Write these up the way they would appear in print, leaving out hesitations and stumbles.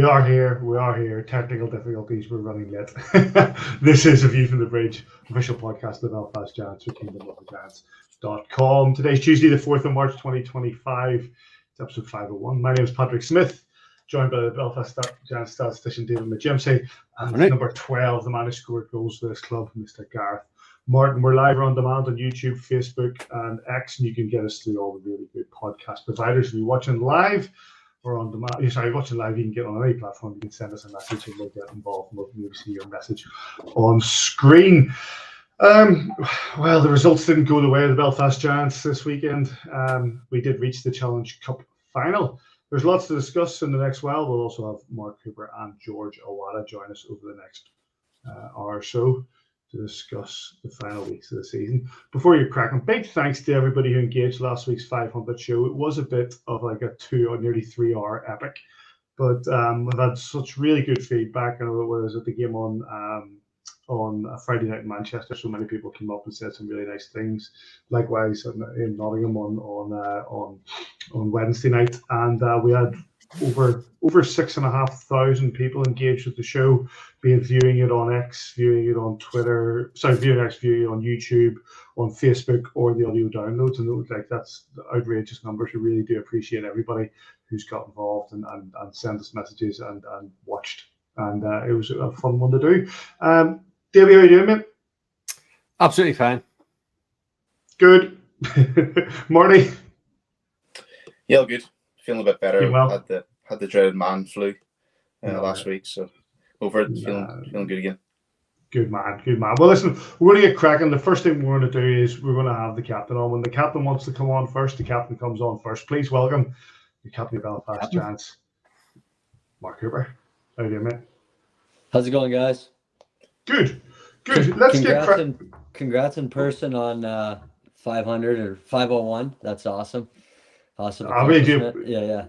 are here. We are here. Technical difficulties. We're running late. This is A View from the Bridge, official podcast of the Belfast Giants for KingdomOfTheGiants.com. Today's Tuesday, the 4th of March, 2025. It's episode 501. My name is Patrick Smith, joined by the Belfast Giants statistician David McGimsey, and number 12, the man who scored goals for this club, Mr. Gareth Martin. We're live or on demand on YouTube, Facebook, and X, and you can get us through all the really good podcast providers. If you're watching live or on demand, watching live, you can get on any platform. You can send us a message and we'll get involved and we'll maybe see your message on screen. Well, the results didn't go the way of the Belfast Giants this weekend. We did reach the Challenge Cup final. There's lots to discuss in the next while. We'll also have Mark Cooper and George Awada join us over the next hour or so to discuss the final weeks of the season. Before you crack on, big thanks to everybody who engaged last week's 500 show. It was a bit of like a 2 or nearly 3 hour epic, but we've had such really good feedback. And it was at the game on a Friday night in Manchester, so many people came up and said some really nice things. Likewise in Nottingham on Wednesday night, and we had over 6,500 people engaged with the show, be it viewing it on X, viewing it on Twitter, viewing it on YouTube, on Facebook, or the audio downloads. And it was like, that's outrageous numbers. We really do appreciate everybody who's got involved and sent us messages and watched. And it was a fun one to do. Davey, how are you doing, mate? Absolutely fine. Good. Marty? Yeah, good. Feeling a bit better. Well. Had the dreaded man flu last week, so over it. Feeling good again. Good man. Well, listen, we're going to get cracking. The first thing we're going to do is we're going to have the captain on. When the captain wants to come on first, the captain comes on first. Please welcome the captain of Belfast Giants, Mark Cooper. How are you doing, mate? How's it going, guys? Good. Let's get cracking. Congrats in person on 500 or 501. That's awesome. Awesome. I really do. Yeah.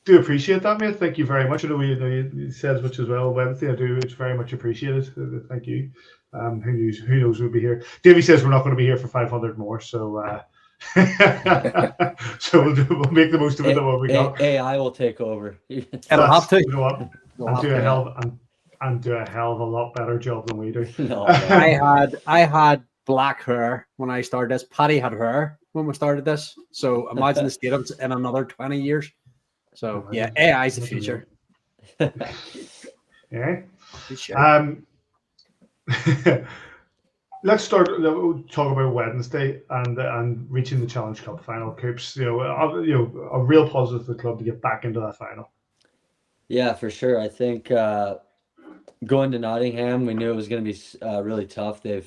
Do appreciate that, mate. Thank you very much. I know you said as much as well Wednesday. I do. It's very much appreciated. Thank you. Who knows we'll be here. Davey says we're not going to be here for 500 more, so so we'll make the most of it. What we got. AI will take over. It'll have to. You know what? And do a hell of a lot better job than we do. No, I had black hair when I started this. Paddy had hair when we started this. So imagine the state of it in another 20 years. So yeah, AI is the future. Yeah. Let's talk about Wednesday and reaching the Challenge Cup final. Coops, a real positive for the club to get back into that final. Yeah, for sure. I think going to Nottingham, we knew it was going to be really tough. They're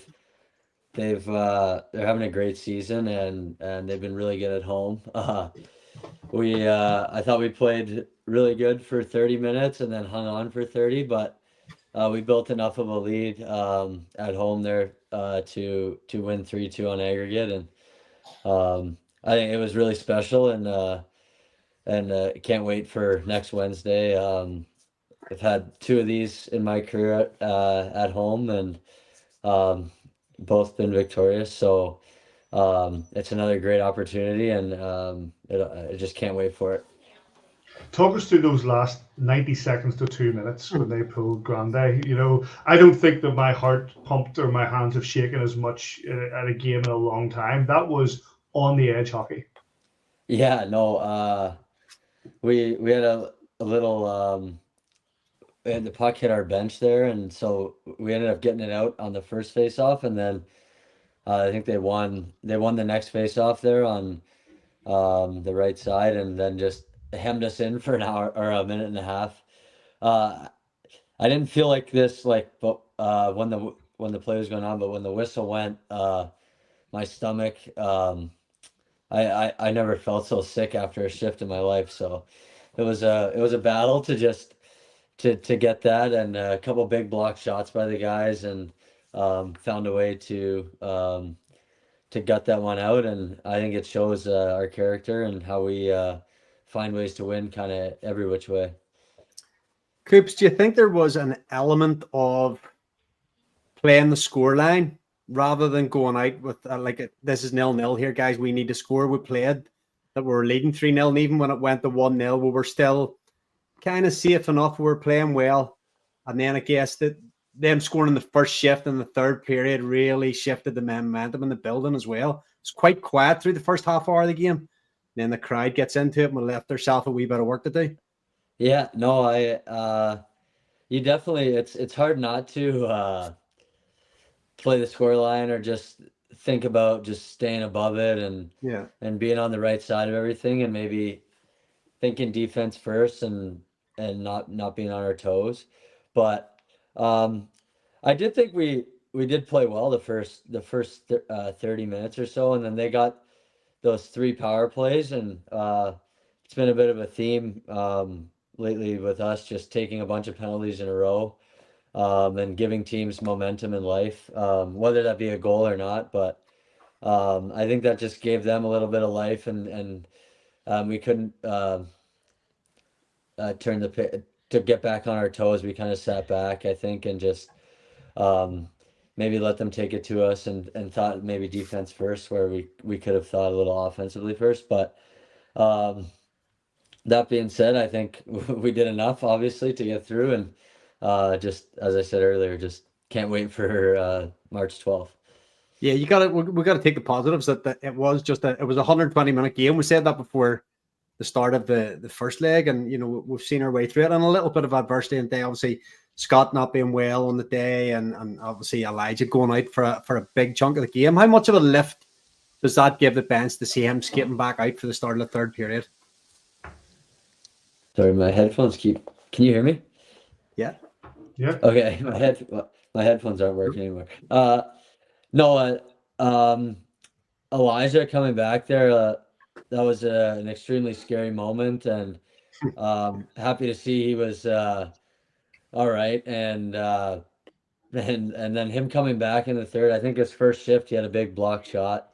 having a great season and they've been really good at home. I thought we played really good for 30 minutes and then hung on for 30, but we built enough of a lead at home there to win 3-2 on aggregate, and I think it was really special, and can't wait for next Wednesday. I've had 2 of these in my career at home, and both been victorious, so it's another great opportunity, and I just can't wait for it. Talk us through those last 90 seconds to 2 minutes when they pulled Grande. I don't think that my heart pumped or my hands have shaken as much at a game in a long time. That was on the edge hockey. Yeah, no, we had a little we had the puck hit our bench there, and so we ended up getting it out on the first face-off, and then I think they won the next face-off there on the right side, and then just hemmed us in for an hour or a minute and a half. I didn't feel like this but when the play was going on, but when the whistle went, my stomach, I never felt so sick after a shift in my life. So it was a battle to get that, and a couple big block shots by the guys, and found a way to gut that one out. And I think it shows our character and how we find ways to win kind of every which way. Coops, do you think there was an element of playing the scoreline rather than going out with this is 0-0 here, guys, we need to score? We played that we were leading 3-0, and even when it went to 1-0, we were still kind of safe enough. We're playing well. And then I guess that them scoring in the first shift in the third period really shifted the momentum in the building as well. It's quite quiet through the first half hour of the game. Then the crowd gets into it and we left ourselves a wee bit of work to do. Yeah, no, you definitely, it's hard not to play the scoreline or just think about just staying above it and being on the right side of everything and maybe thinking defense first and not being on our toes. But I did think we did play well the first 30 minutes or so, and then they got those 3 power plays, and it's been a bit of a theme lately with us just taking a bunch of penalties in a row and giving teams momentum in life, whether that be a goal or not. But I think that just gave them a little bit of life, and we couldn't to get back on our toes. We kind of sat back, I think, and just maybe let them take it to us and thought maybe defense first, where we could have thought a little offensively first. But that being said, I think we did enough, obviously, to get through. And just as I said earlier, just can't wait for March 12th. Yeah, we gotta take the positives that it was a 120-minute game. We said that before the start of the first leg, and we've seen our way through it, and a little bit of adversity in the day. Obviously, Scott not being well on the day, and obviously Elijah going out for a big chunk of the game. How much of a lift does that give the bench to see him skipping back out for the start of the third period? Sorry, my headphones Can you hear me? Yeah. Yeah. Okay, my headphones aren't working anymore. No, Elijah coming back there, that was an extremely scary moment, and happy to see he was all right, and then him coming back in the third. I think his first shift he had a big block shot,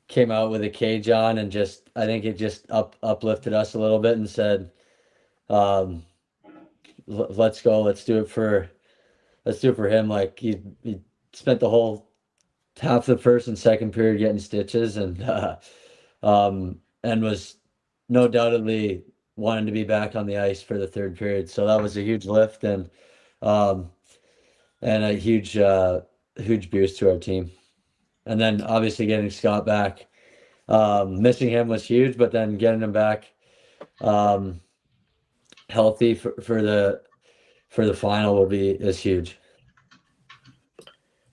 came out with a cage on, and I think it just uplifted us a little bit and said, let's go, let's do it for him. Like he spent the whole half the first and second period getting stitches, and was no doubtedly wanting to be back on the ice for the third period. So that was a huge lift and a huge boost to our team. And then obviously getting Scott back, missing him was huge, but then getting him back healthy for the final is huge.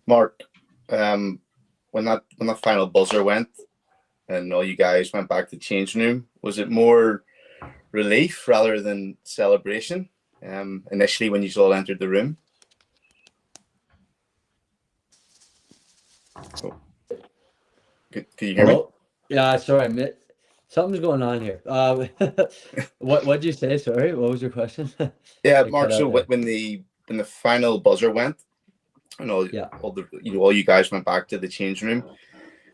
Mark, when that final buzzer went and all you guys went back to the changing room, was it more relief rather than celebration initially when you all entered the room? Oh. Can you hear me? Yeah, sorry, something's going on here. What'd you say? Sorry, what was your question? Yeah, Mark. So when the final buzzer went, all you guys went back to the changing room.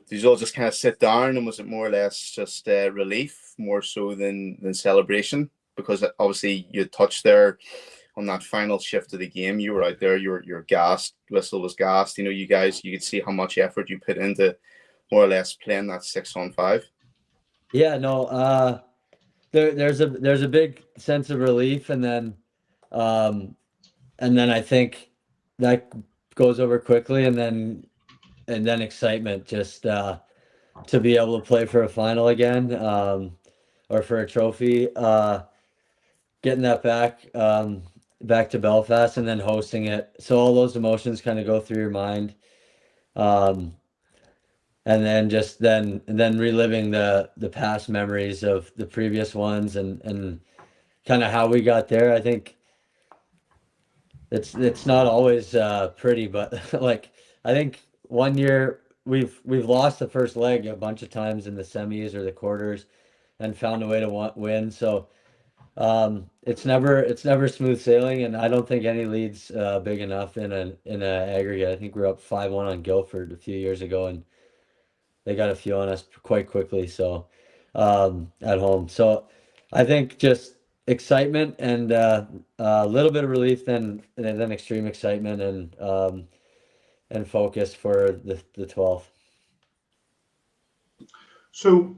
Did you all just kind of sit down, and was it more or less just relief, more so than celebration? Because obviously you touched there on that final shift of the game. You were out there, you're gassed, whistle was gassed. You guys, you could see how much effort you put into more or less playing that 6-on-5. Yeah, no, there's a big sense of relief, and then I think that goes over quickly, and then excitement just to be able to play for a final again, or for a trophy, getting that back to Belfast and then hosting it. So all those emotions kind of go through your mind, and then just then reliving the past memories of the previous ones and kind of how we got there. I think it's not always pretty, but like I think one year we've lost the first leg a bunch of times in the semis or the quarters and found a way to win. So it's never smooth sailing, and I don't think any lead's big enough in an aggregate. I think we were up 5-1 on Guildford a few years ago, and they got a few on us quite quickly. So at home, so I think just excitement and a little bit of relief, then extreme excitement and focus for the 12th. So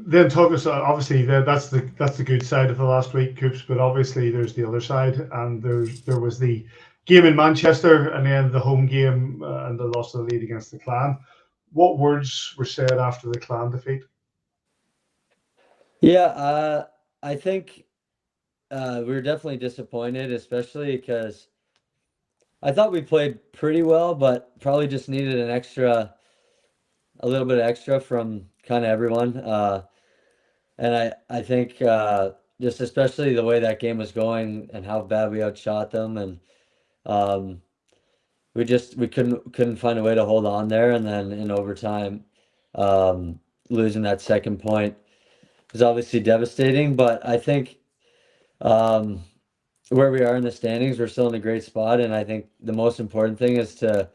Then talk us. Obviously, that's the good side of the last week, Coops. But obviously, there's the other side, and there was the game in Manchester, and then the home game and the loss of the lead against the Clan. What words were said after the Clan defeat? Yeah, I think we were definitely disappointed, especially because I thought we played pretty well, but probably just needed a little bit extra from kind of everyone. And I think just especially the way that game was going and how bad we outshot them, and um, we couldn't find a way to hold on there, and then in overtime, losing that second point was obviously devastating. But I think where we are in the standings, we're still in a great spot, and I think the most important thing is to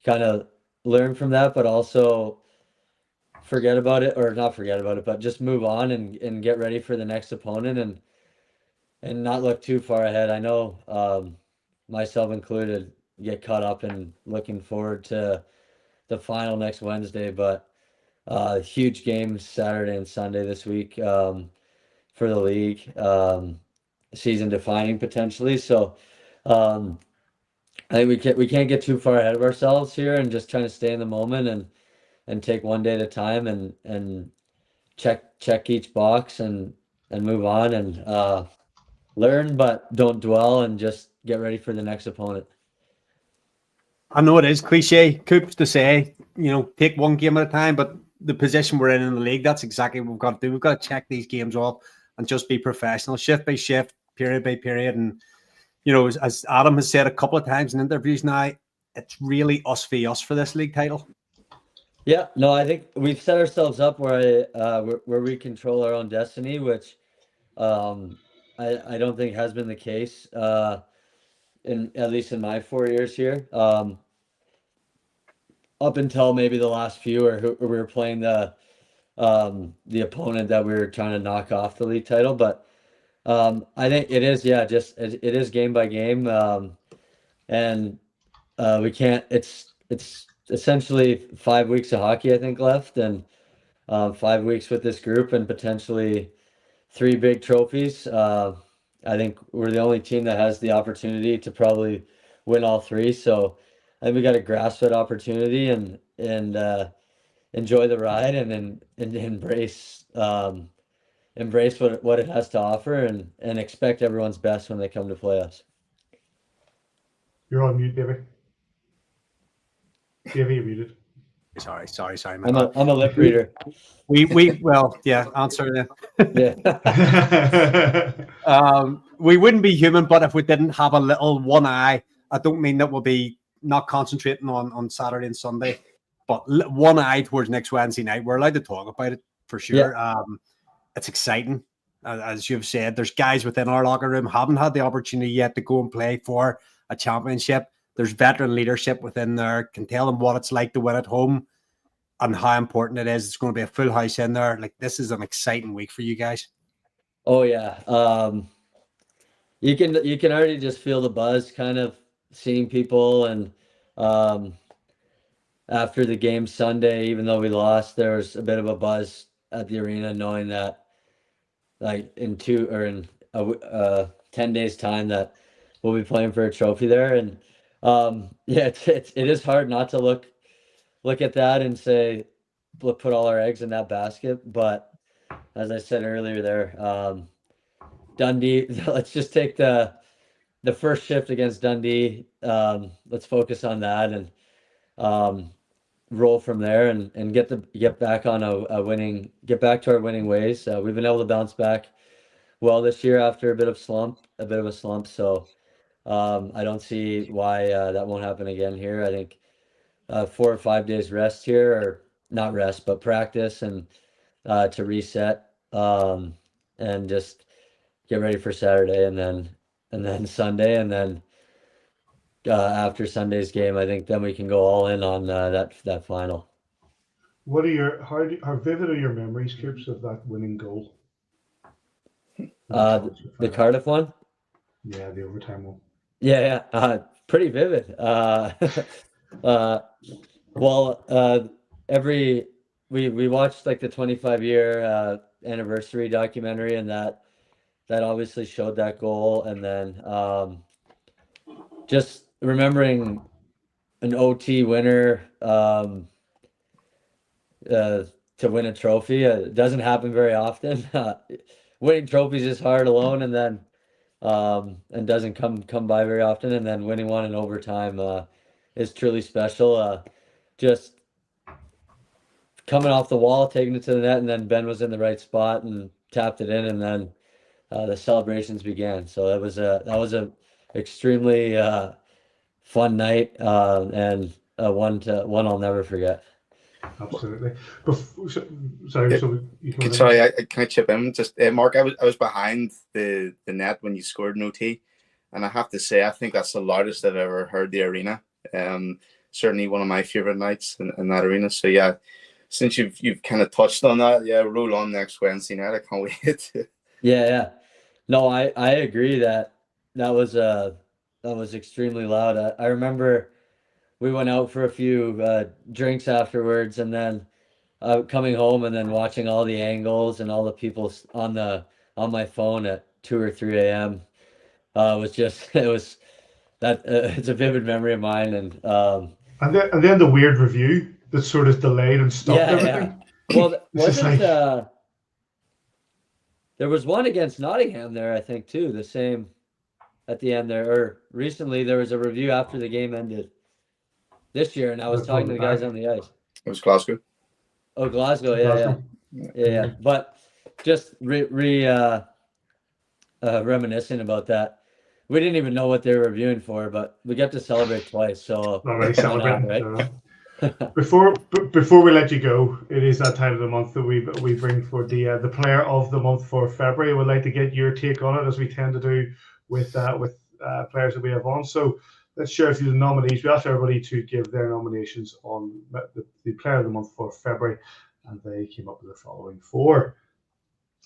kind of learn from that, but also forget about it, or not forget about it, but just move on and get ready for the next opponent, and not look too far ahead. I know myself included get caught up in looking forward to the final next Wednesday, but huge games Saturday and Sunday this week for the league, season defining potentially. So I think we can't get too far ahead of ourselves here, and just trying to stay in the moment and take one day at a time, and check each box and move on, and learn, but don't dwell, and just get ready for the next opponent. I know it is cliche, Coops, to say, take one game at a time, but the position we're in the league, that's exactly what we've got to do. We've got to check these games off and just be professional, shift by shift, period by period. And, as Adam has said a couple of times in interviews now, it's really us v us for this league title. Yeah, no, I think we've set ourselves up where we control our own destiny, which I don't think has been the case at least in my 4 years here. Up until maybe the last few, where we were playing the opponent that we were trying to knock off the league title. But I think it is, it is game by game, and we can't. It's essentially 5 weeks of hockey, I think, left, and 5 weeks with this group, and potentially 3 big trophies. I think we're the only team that has the opportunity to probably win all 3. So I think we got to grasp that opportunity and enjoy the ride, and embrace what it has to offer, and expect everyone's best when they come to play us. You're on mute, Davy. Davy, you're muted. Sorry. I'm a lip reader. Answer then. Yeah. We wouldn't be human, but if we didn't have a little one eye, I don't mean that we'll be not concentrating on Saturday and Sunday, but one eye towards next Wednesday night. We're allowed to talk about it for sure. Yeah. It's exciting. As you've said, there's guys within our locker room haven't had the opportunity yet to go and play for a championship. There's veteran leadership within there, can tell them what it's like to win at home and how important it is. It's going to be a full house in there. Like, this is an exciting week for you guys. Oh yeah. You can already just feel the buzz, kind of seeing people, and after the game Sunday, even though we lost, there was a bit of a buzz at the arena, knowing that like in 10 days time that we'll be playing for a trophy there. And it is hard not to look at that and say, put all our eggs in that basket. But as I said earlier there, Dundee, let's just take the first shift against Dundee. Let's focus on that, and roll from there, and get back on get back to our winning ways. We've been able to bounce back well this year after a bit of a slump. So I don't see why that won't happen again here. I think 4 or 5 days rest here, or not rest, but practice, and to reset, and just get ready for Saturday, and then Sunday, and then after Sunday's game, I think then we can go all in on that final. What are how vivid are your memories, Coops, of that winning goal? The Cardiff one? Yeah, the overtime one. Yeah, pretty vivid. Well, every we watched like the 25-year anniversary documentary, and that obviously showed that goal. And then just remembering an OT winner to win a trophy. It doesn't happen very often. Winning trophies is hard alone, and then and doesn't come by very often. And then winning one in overtime is truly special. Just coming off the wall, taking it to the net, and then Ben was in the right spot and tapped it in, and then the celebrations began. So that was a extremely fun night, and one I'll never forget. Absolutely. Sorry, so sorry, I can I chip in? Just Mark, I was behind the net when you scored an OT, and I have to say I think that's the loudest I've ever heard the arena. Certainly one of my favorite nights in that arena. So yeah, since you've kind of touched on that, yeah, roll on next Wednesday night. I can't wait. Yeah. No, I agree that was extremely loud. I remember we went out for a few drinks afterwards, and then coming home and then watching all the angles and all the people on my phone at 2 or 3 a.m. It's a vivid memory of mine. And then the weird review that sort of delayed and stopped everything. Yeah. Well, wasn't there was one against Nottingham there, I think, too, the same at the end there. Or recently there was a review after the game ended this year, and I was talking to the guys on the ice. It was Glasgow. Oh, Glasgow, yeah. But just reminiscing about that. We didn't even know what they were reviewing for, but we got to celebrate twice. So already celebrating, right? Before we let you go, it is that time of the month that we bring for the player of the month for February. We'd like to get your take on it, as we tend to do with players that we have on. So let's share a few of the nominees. We asked everybody to give their nominations on the player of the month for February, and they came up with the following 4.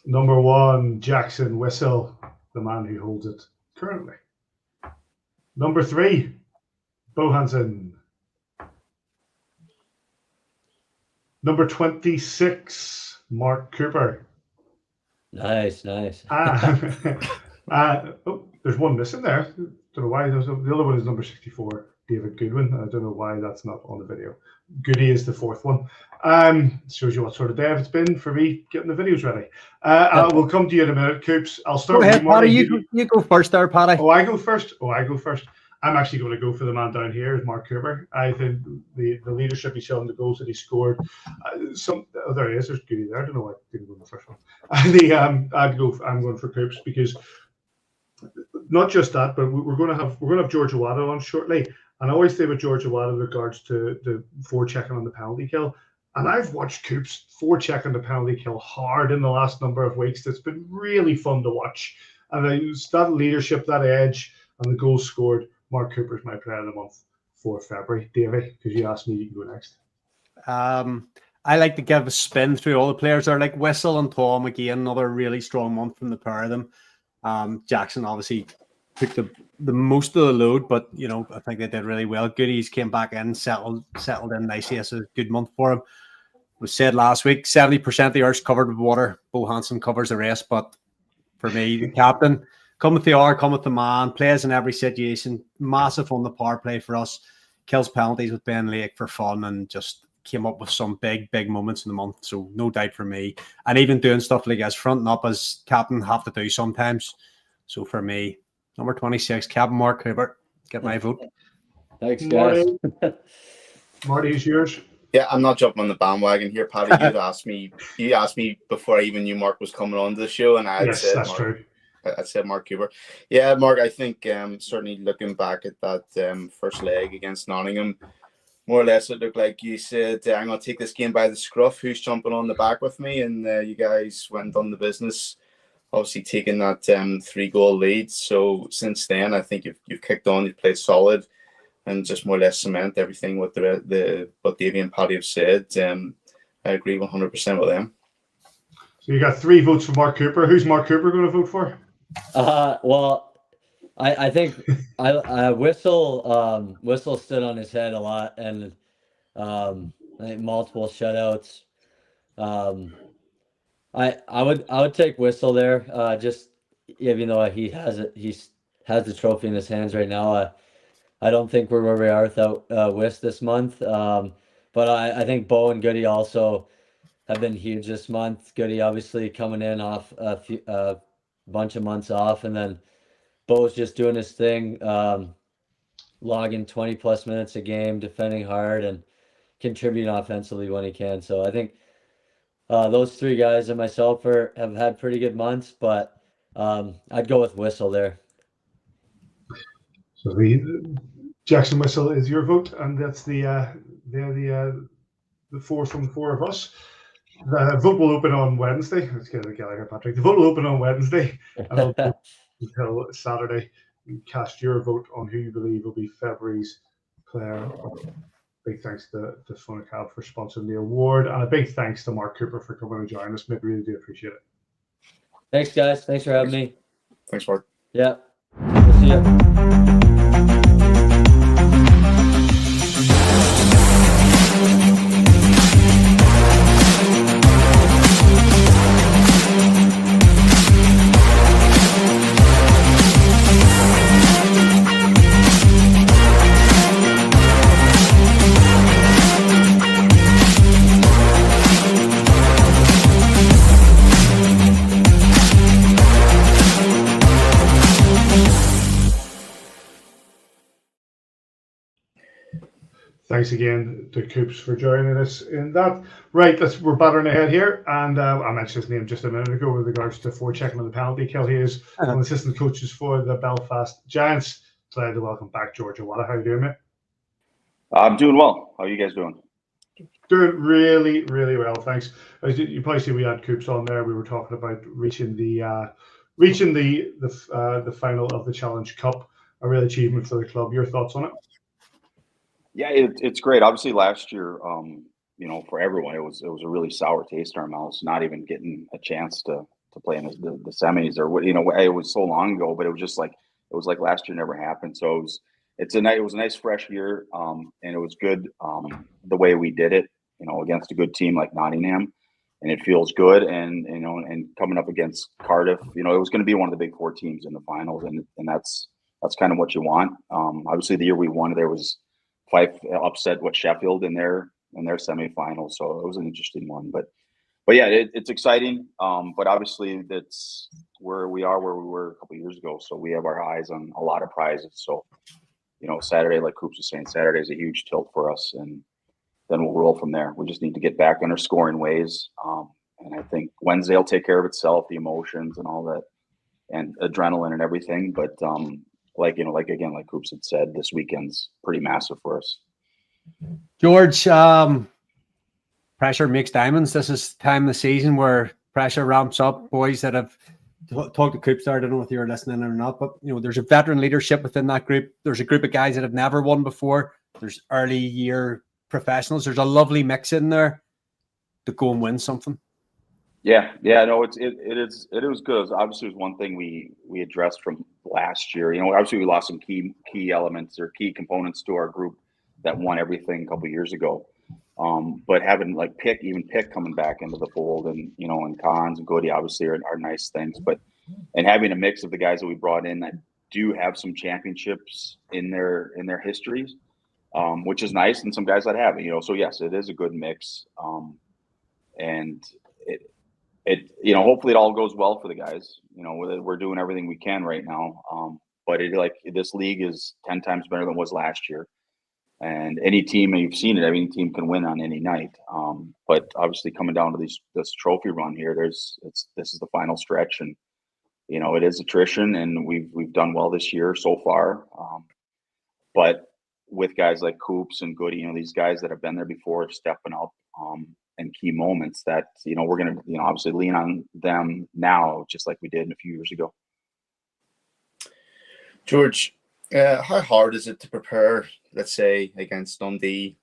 Number 1, Jackson Whistle, the man who holds it currently. Number 3, Bohansen. Number 26, Mark Cooper. Nice. There's one missing there. Don't know why. The other one is number 64, David Goodwin. I don't know why that's not on the video. Goody is the 4th one. Shows you what sort of day it's been for me getting the videos ready. We'll come to you in a minute, Coops. I'll start with you, Paddy. You go first there, Paddy. Oh, I go first. I'm actually going to go for the man down here, is Mark Cooper. I think the leadership he's shown, the goals that he scored. There he is. There's Goody there. I don't know why I didn't go in the first one. I'm going for Coops, because not just that, but we're going to have George Awada on shortly. And I always say with George Awada in regards to the forechecking on the penalty kill. And I've watched Coops forecheck on the penalty kill hard in the last number of weeks. It's been really fun to watch. And that leadership, that edge, and the goals scored. Mark Cooper is my player of the month for February. Davey, because you asked me, you can go next. I like to give a spin through all the players there, like Whistle and Tom again, another really strong month from the pair of them. Jackson obviously took the most of the load, but I think they did really well. Goodies came back in, settled in nicely. It's a good month for him. It was said last week, 70% of the earth's covered with water. Bo Hansen covers the rest, but for me, the captain, come with the hour, come with the man, plays in every situation, massive on the power play for us, kills penalties with Ben Lake for fun, and just came up with some big moments in the month. So no doubt for me. And even doing stuff like as fronting up as captain have to do sometimes. So for me, number 26, Captain Mark Cooper, get my vote. Thanks, guys. Marty, is yours. Yeah, I'm not jumping on the bandwagon here, Paddy. You asked me before I even knew Mark was coming on to the show, and I said that's Mark. True. I said Mark Cooper. Yeah, Mark, I think certainly looking back at that first leg against Nottingham, more or less it looked like you said, I'm going to take this game by the scruff. Who's jumping on the back with me? And you guys went on the business, obviously taking that 3-goal lead. So since then, I think you've kicked on, you've played solid, and just more or less cement everything what what Davy and Paddy have said. I agree 100% with them. So you got 3 votes for Mark Cooper. Who's Mark Cooper going to vote for? Well, I think Whistle stood on his head a lot, and I think multiple shutouts. I would take Whistle there. Just even though he has the trophy in his hands right now. I don't think we're where we are without Whist this month. But I think Bo and Goody also have been huge this month. Goody obviously coming in off a bunch of months off, and then Bo's just doing his thing, logging 20 plus minutes a game, defending hard and contributing offensively when he can. So I think those three guys and myself have had pretty good months, but I'd go with Whistle there. So the Jackson Whistle is your vote, and that's the four from the four of us. The vote will open on Wednesday. Let's get it together here, Patrick. The vote will open on Wednesday, and until Saturday. You cast your vote on who you believe will be February's player. Big thanks to Funacab for sponsoring the award, and a big thanks to Mark Cooper for coming and joining us. Mate, really do appreciate it. Thanks, guys. Thanks for having me. Thanks, Mark. Yeah. We'll see you. Thanks again to Coops for joining us in that. Right, we're battering ahead here, and I mentioned his name just a minute ago with regards to forechecking on the penalty kill. He is one of the assistant coaches for the Belfast Giants. Glad to welcome back George Awada. How are you doing, mate? I'm doing well. How are you guys doing? Doing really, really well, thanks. As you probably see, we had Coops on there. We were talking about reaching the final of the Challenge Cup, a real achievement for the club. Your thoughts on it? Yeah, it's great. Obviously, last year, for everyone, it was a really sour taste in our mouths, not even getting a chance to play in the semis, or what. It was so long ago, but it was like last year never happened. So it was a nice fresh year, and it was good the way we did it, against a good team like Nottingham, and it feels good. And coming up against Cardiff, it was going to be one of the big four teams in the finals, and that's kind of what you want. Obviously, the year we won, there was Fife upset Sheffield in their semifinal, so it was an interesting one. But yeah, it's exciting. But obviously, that's where we were a couple of years ago. So we have our eyes on a lot of prizes. So Saturday, like Coops was saying, Saturday is a huge tilt for us, and then we'll roll from there. We just need to get back on our scoring ways, and I think Wednesday will take care of itself, the emotions and all that, and adrenaline and everything. But like Coops had said, this weekend's pretty massive for us. George, pressure makes diamonds. This is the time of the season where pressure ramps up. Boys that have talked to Coops there, I don't know if you're listening or not, but there's a veteran leadership within that group. There's a group of guys that have never won before. There's early year professionals. There's a lovely mix in there to go and win something. Yeah, no, it was good. Obviously, it was one thing we addressed from last year. Obviously we lost some key elements or key components to our group that won everything a couple of years ago. But having Pick coming back into the fold, and and Cons and Goody obviously are nice things. And having a mix of the guys that we brought in that do have some championships in their histories, which is nice, and some guys that haven't. So yes, it is a good mix. And hopefully it all goes well for the guys. We're doing everything we can right now. But this league is 10 times better than it was last year. And any team, and you've seen it, any team can win on any night. But obviously coming down to this trophy run here, this is the final stretch, and it is attrition, and we've done well this year so far. But with guys like Coops and Goody, these guys that have been there before stepping up in key moments, that we're going to obviously lean on them now, just like we did a few years ago. George, how hard is it to prepare, let's say, against Dundee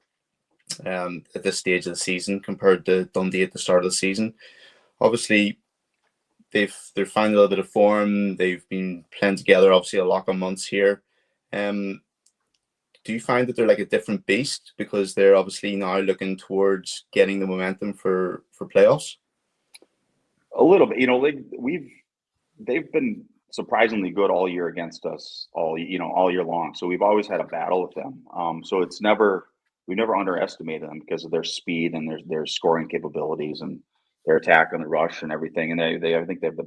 at this stage of the season compared to Dundee at the start of the season? Obviously, they're finding a little bit of form. They've been playing together, obviously, a lot of months here. do you find that they're like a different beast because they're obviously now looking towards getting the momentum for playoffs? A little bit, they've been surprisingly good all year against us all year long. So we've always had a battle with them. So we've never underestimated them because of their speed and their scoring capabilities and their attack and the rush and everything. And I think they have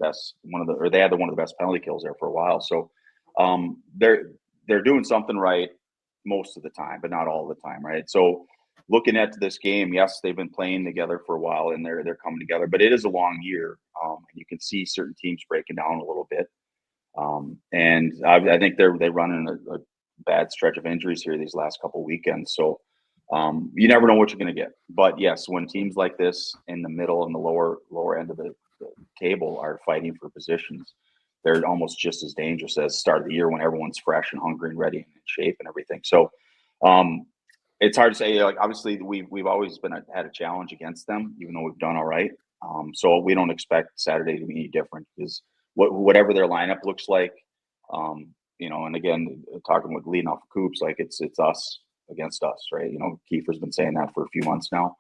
they had one of the best penalty kills there for a while. So they're doing something right most of the time, but not all the time, right? So looking at this game, yes, they've been playing together for a while and they're coming together, but it is a long year. And you can see certain teams breaking down a little bit. And I think they're running a bad stretch of injuries here these last couple of weekends. So you never know what you're going to get. But yes, when teams like this in the middle and the lower end of the table are fighting for positions, they're almost just as dangerous as start of the year when everyone's fresh and hungry and ready and in shape and everything. So it's hard to say. Like obviously, we've always had a challenge against them, even though we've done all right. So we don't expect Saturday to be any different because whatever their lineup looks like, and again, talking with leading off of Coops, like it's us against us, right? Kiefer's been saying that for a few months now,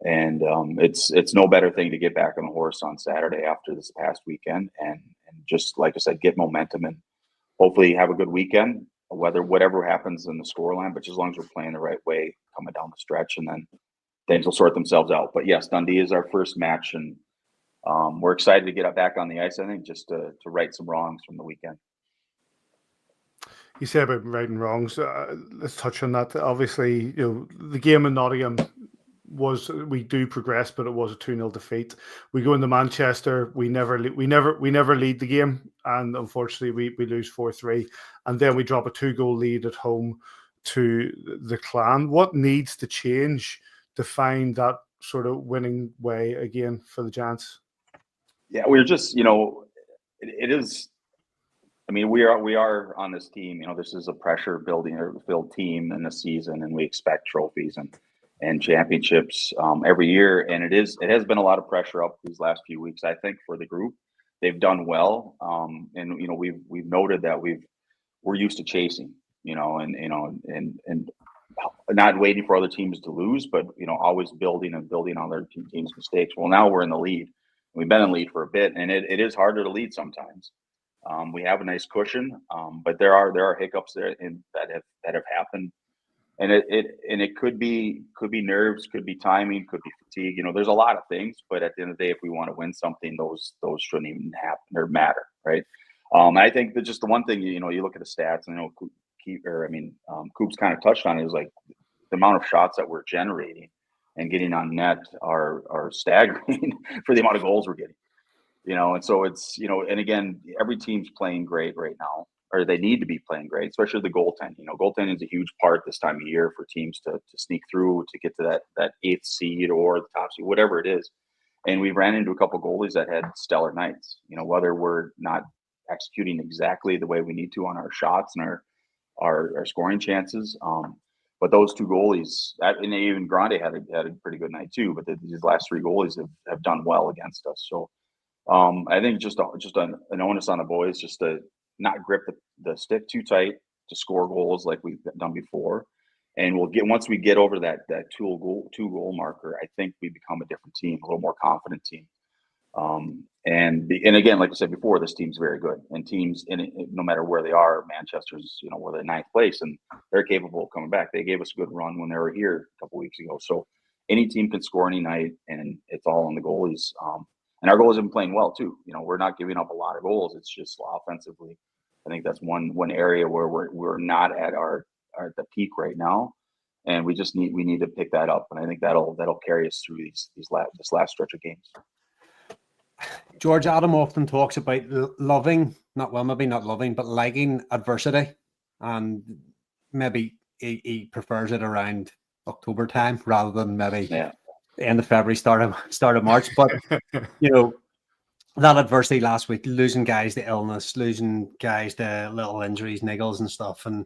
and it's no better thing to get back on the horse on Saturday after this past weekend, and just like I said, get momentum and hopefully have a good weekend. Whatever happens in the scoreline, but just as long as we're playing the right way coming down the stretch, and then things will sort themselves out. But yes, Dundee is our first match, and we're excited to get back on the ice, I think, just to right some wrongs from the weekend. You say about right and wrongs. Let's touch on that. Obviously, the game in Nottingham we do progress, but it was a 2-0 defeat. We go into Manchester, we never lead the game, and unfortunately we lose 4-3, and then we drop a 2-goal lead at home to the Clan. What needs to change to find that sort of winning way again for the Giants? Yeah, we're just, it is. I mean, we are on this team. This is a pressure building or filled team in the season, and we expect trophies and championships every year. And it has been a lot of pressure up these last few weeks, I think, for the group. They've done well, and we've noted that we're used to chasing, and not waiting for other teams to lose, but always building on other teams' mistakes. Well, now we're in the lead. We've been in lead for a bit, and it is harder to lead sometimes. We have a nice cushion, but there are hiccups there that have happened, and it could be nerves, could be timing, could be fatigue. There's a lot of things, but at the end of the day, if we want to win something, those shouldn't even happen or matter, right? I think that just the one thing you look at the stats, and Coops kind of touched on it, is like the amount of shots that we're generating and getting on net are staggering for the amount of goals we're getting. And so it's, and again, every team's playing great right now, or they need to be playing great, especially the goaltending. Goaltending is a huge part this time of year for teams to sneak through, to get to that 8th seed or the top seed, whatever it is. And we ran into a couple goalies that had stellar nights, whether we're not executing exactly the way we need to on our shots and our scoring chances. But those two goalies, and even Grande had a pretty good night too, but these last 3 goalies have done well against us. So I think just an onus on the boys just to not grip the stick too tight to score goals like we've done before, and once we get over that 2-goal marker, I think we become a different team, a little more confident team. And again, like I said before, this team's very good, and teams no matter where they are, Manchester's we're the 9th place, and they're capable of coming back. They gave us a good run when they were here a couple weeks ago. So any team can score any night, and it's all on the goalies. And our goalies have been playing well too. We're not giving up a lot of goals. It's just offensively. I think that's one area where we're not at the peak right now, and we need to pick that up. And I think that'll carry us through this last stretch of games. George, Adam often talks about liking adversity, and maybe he prefers it around October time rather than maybe end of February, start of March. But that adversity last week, losing guys to illness, losing guys to little injuries, niggles and stuff, and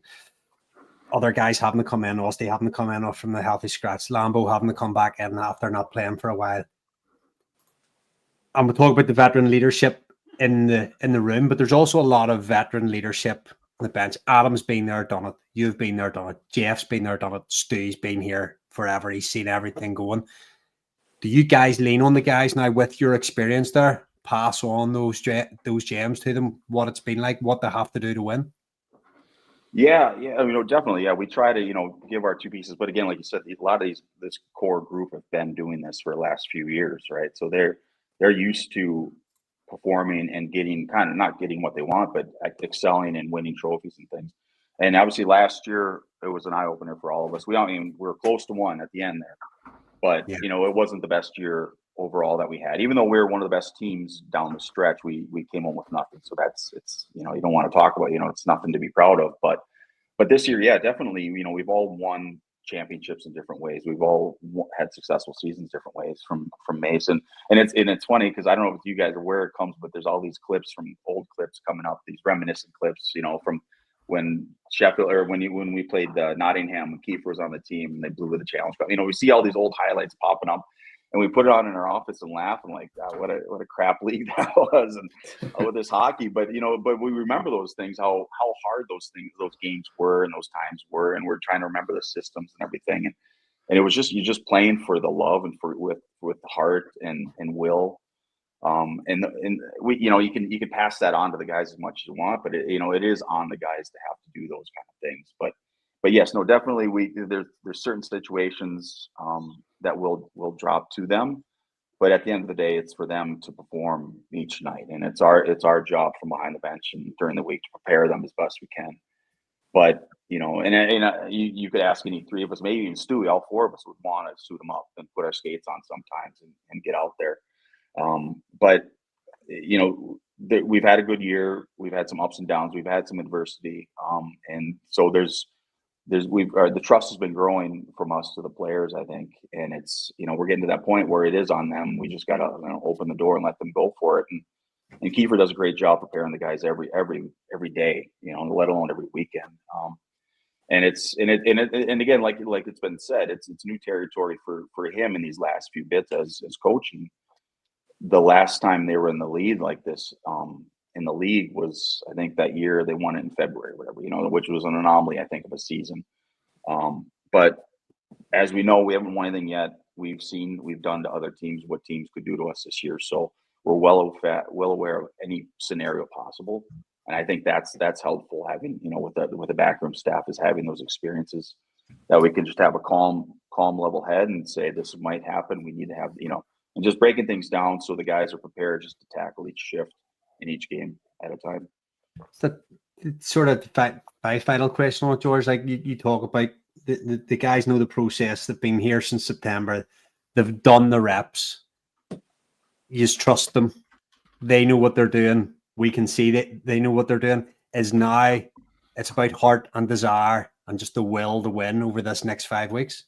other guys having to come in, Austin having to come in off from the healthy scratch, Lambo having to come back in after not playing for a while. And we talk about the veteran leadership in the room, but there's also a lot of veteran leadership the bench. Adam's been there, done it. You've been there, done it. Jeff's been there, done it. Stu's been here forever. He's seen everything going. Do you guys lean on the guys now with your experience there? Pass on those gems to them, what it's been like, what they have to do to win? Yeah, I mean, definitely. Yeah, we try to, give our two pieces. But again, like you said, a lot of this core group have been doing this for the last few years, right? So they're used to performing and getting not getting what they want, but excelling and winning trophies and things. And obviously, last year it was an eye opener for all of us. We were close to one at the end there, but Yeah. it wasn't the best year overall that we had. Even though we were one of the best teams down the stretch, we came home with nothing. So it's you don't want to talk about, it's nothing to be proud of. But this year, yeah, definitely, we've all won championships in different ways. We've all had successful seasons different ways from Mason. And it's funny because I don't know if you guys are where it comes, but there's all these clips from old clips coming up, these reminiscent clips, from when Sheffield or when we played Nottingham, when Kiefer was on the team and they blew with the Challenge Cup. We see all these old highlights popping up. And we put it on in our office and laugh and like, God, what a crap league that was, and with this hockey. But but we remember those things, how hard those games were, and those times were, and we're trying to remember the systems and everything. And it was you're just playing for the love and with heart and will. And we you can pass that on to the guys as much as you want, but it is on the guys to have to do those kind of things. But yes, no, definitely there's certain situations that will drop to them, but at the end of the day, it's for them to perform each night, and it's our job from behind the bench and during the week to prepare them as best we can. But you could ask any three of us, maybe even Stewie, all four of us would want to suit them up and put our skates on sometimes and get out there. But we've had a good year. We've had some ups and downs. We've had some adversity, and so the trust has been growing from us to the players, I think, and it's we're getting to that point where it is on them. We just gotta open the door and let them go for it. And Kiefer does a great job preparing the guys every day, let alone every weekend. And again, like it's been said, it's new territory for him in these last few bits as coaching. The last time they were in the lead like this, in the league was, I think, that year they won it in February, whatever, which was an anomaly, I think, of a season. But as we know, we haven't won anything yet. We've done to other teams what teams could do to us this year. So we're well aware of any scenario possible. And I think that's helpful having, with the backroom staff, is having those experiences that we can just have a calm level head and say, this might happen. We need to have, and just breaking things down so the guys are prepared just to tackle each shift in each game at a time. So sort of my final question on George, like you talk about the guys know the process. They've been here since September. They've done the reps. You just trust them. They know what they're doing. We can see that they know what they're doing. Now it's about heart and desire and just the will to win over this next 5 weeks.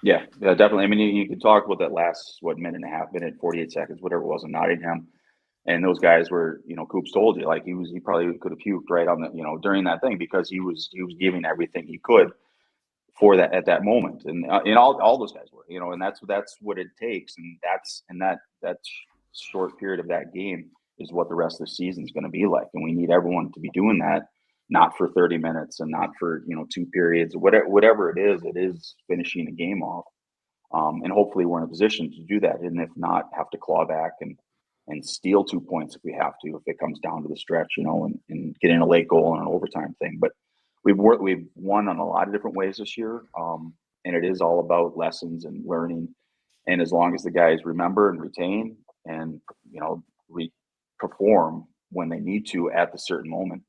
Yeah, definitely. I mean, you could talk about that last minute and a half, 48 seconds, whatever it was in Nottingham. And those guys were, Coops told you, like he probably could have puked right on the, during that thing, because he was giving everything he could for that at that moment. And all those guys were, and that's what it takes. And that short period of that game is what the rest of the season is going to be like. And we need everyone to be doing that, not for 30 minutes and not for, 2 periods, whatever it is finishing a game off. And hopefully we're in a position to do that. And if not, have to claw back and steal 2 points if we have to, if it comes down to the stretch, and get in a late goal and an overtime thing. But we've won on a lot of different ways this year. And it is all about lessons and learning. And as long as the guys remember and retain and, perform when they need to at the certain moment,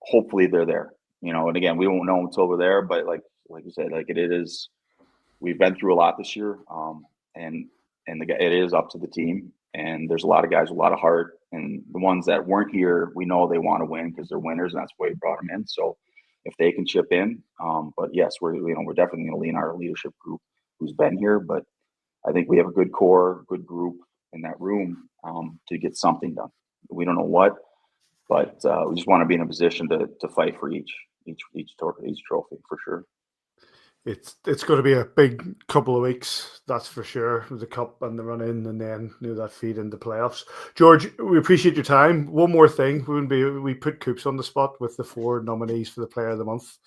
hopefully they're there, and again, we won't know until we're there, but like you said, like it is, we've been through a lot this year. And it is up to the team, and there's a lot of guys with a lot of heart, and the ones that weren't here, we know they want to win because they're winners, and that's why we brought them in. So if they can chip in, but yes, we're definitely going to lean on our leadership group who's been here, but I think we have a good core, good group in that room to get something done. We don't know what, but we just want to be in a position to fight for each trophy for sure. It's going to be a big couple of weeks, that's for sure. The cup and the run in, and then that feed into playoffs. George, we appreciate your time. One more thing, we put Coops on the spot with the 4 nominees for the Player of the Month: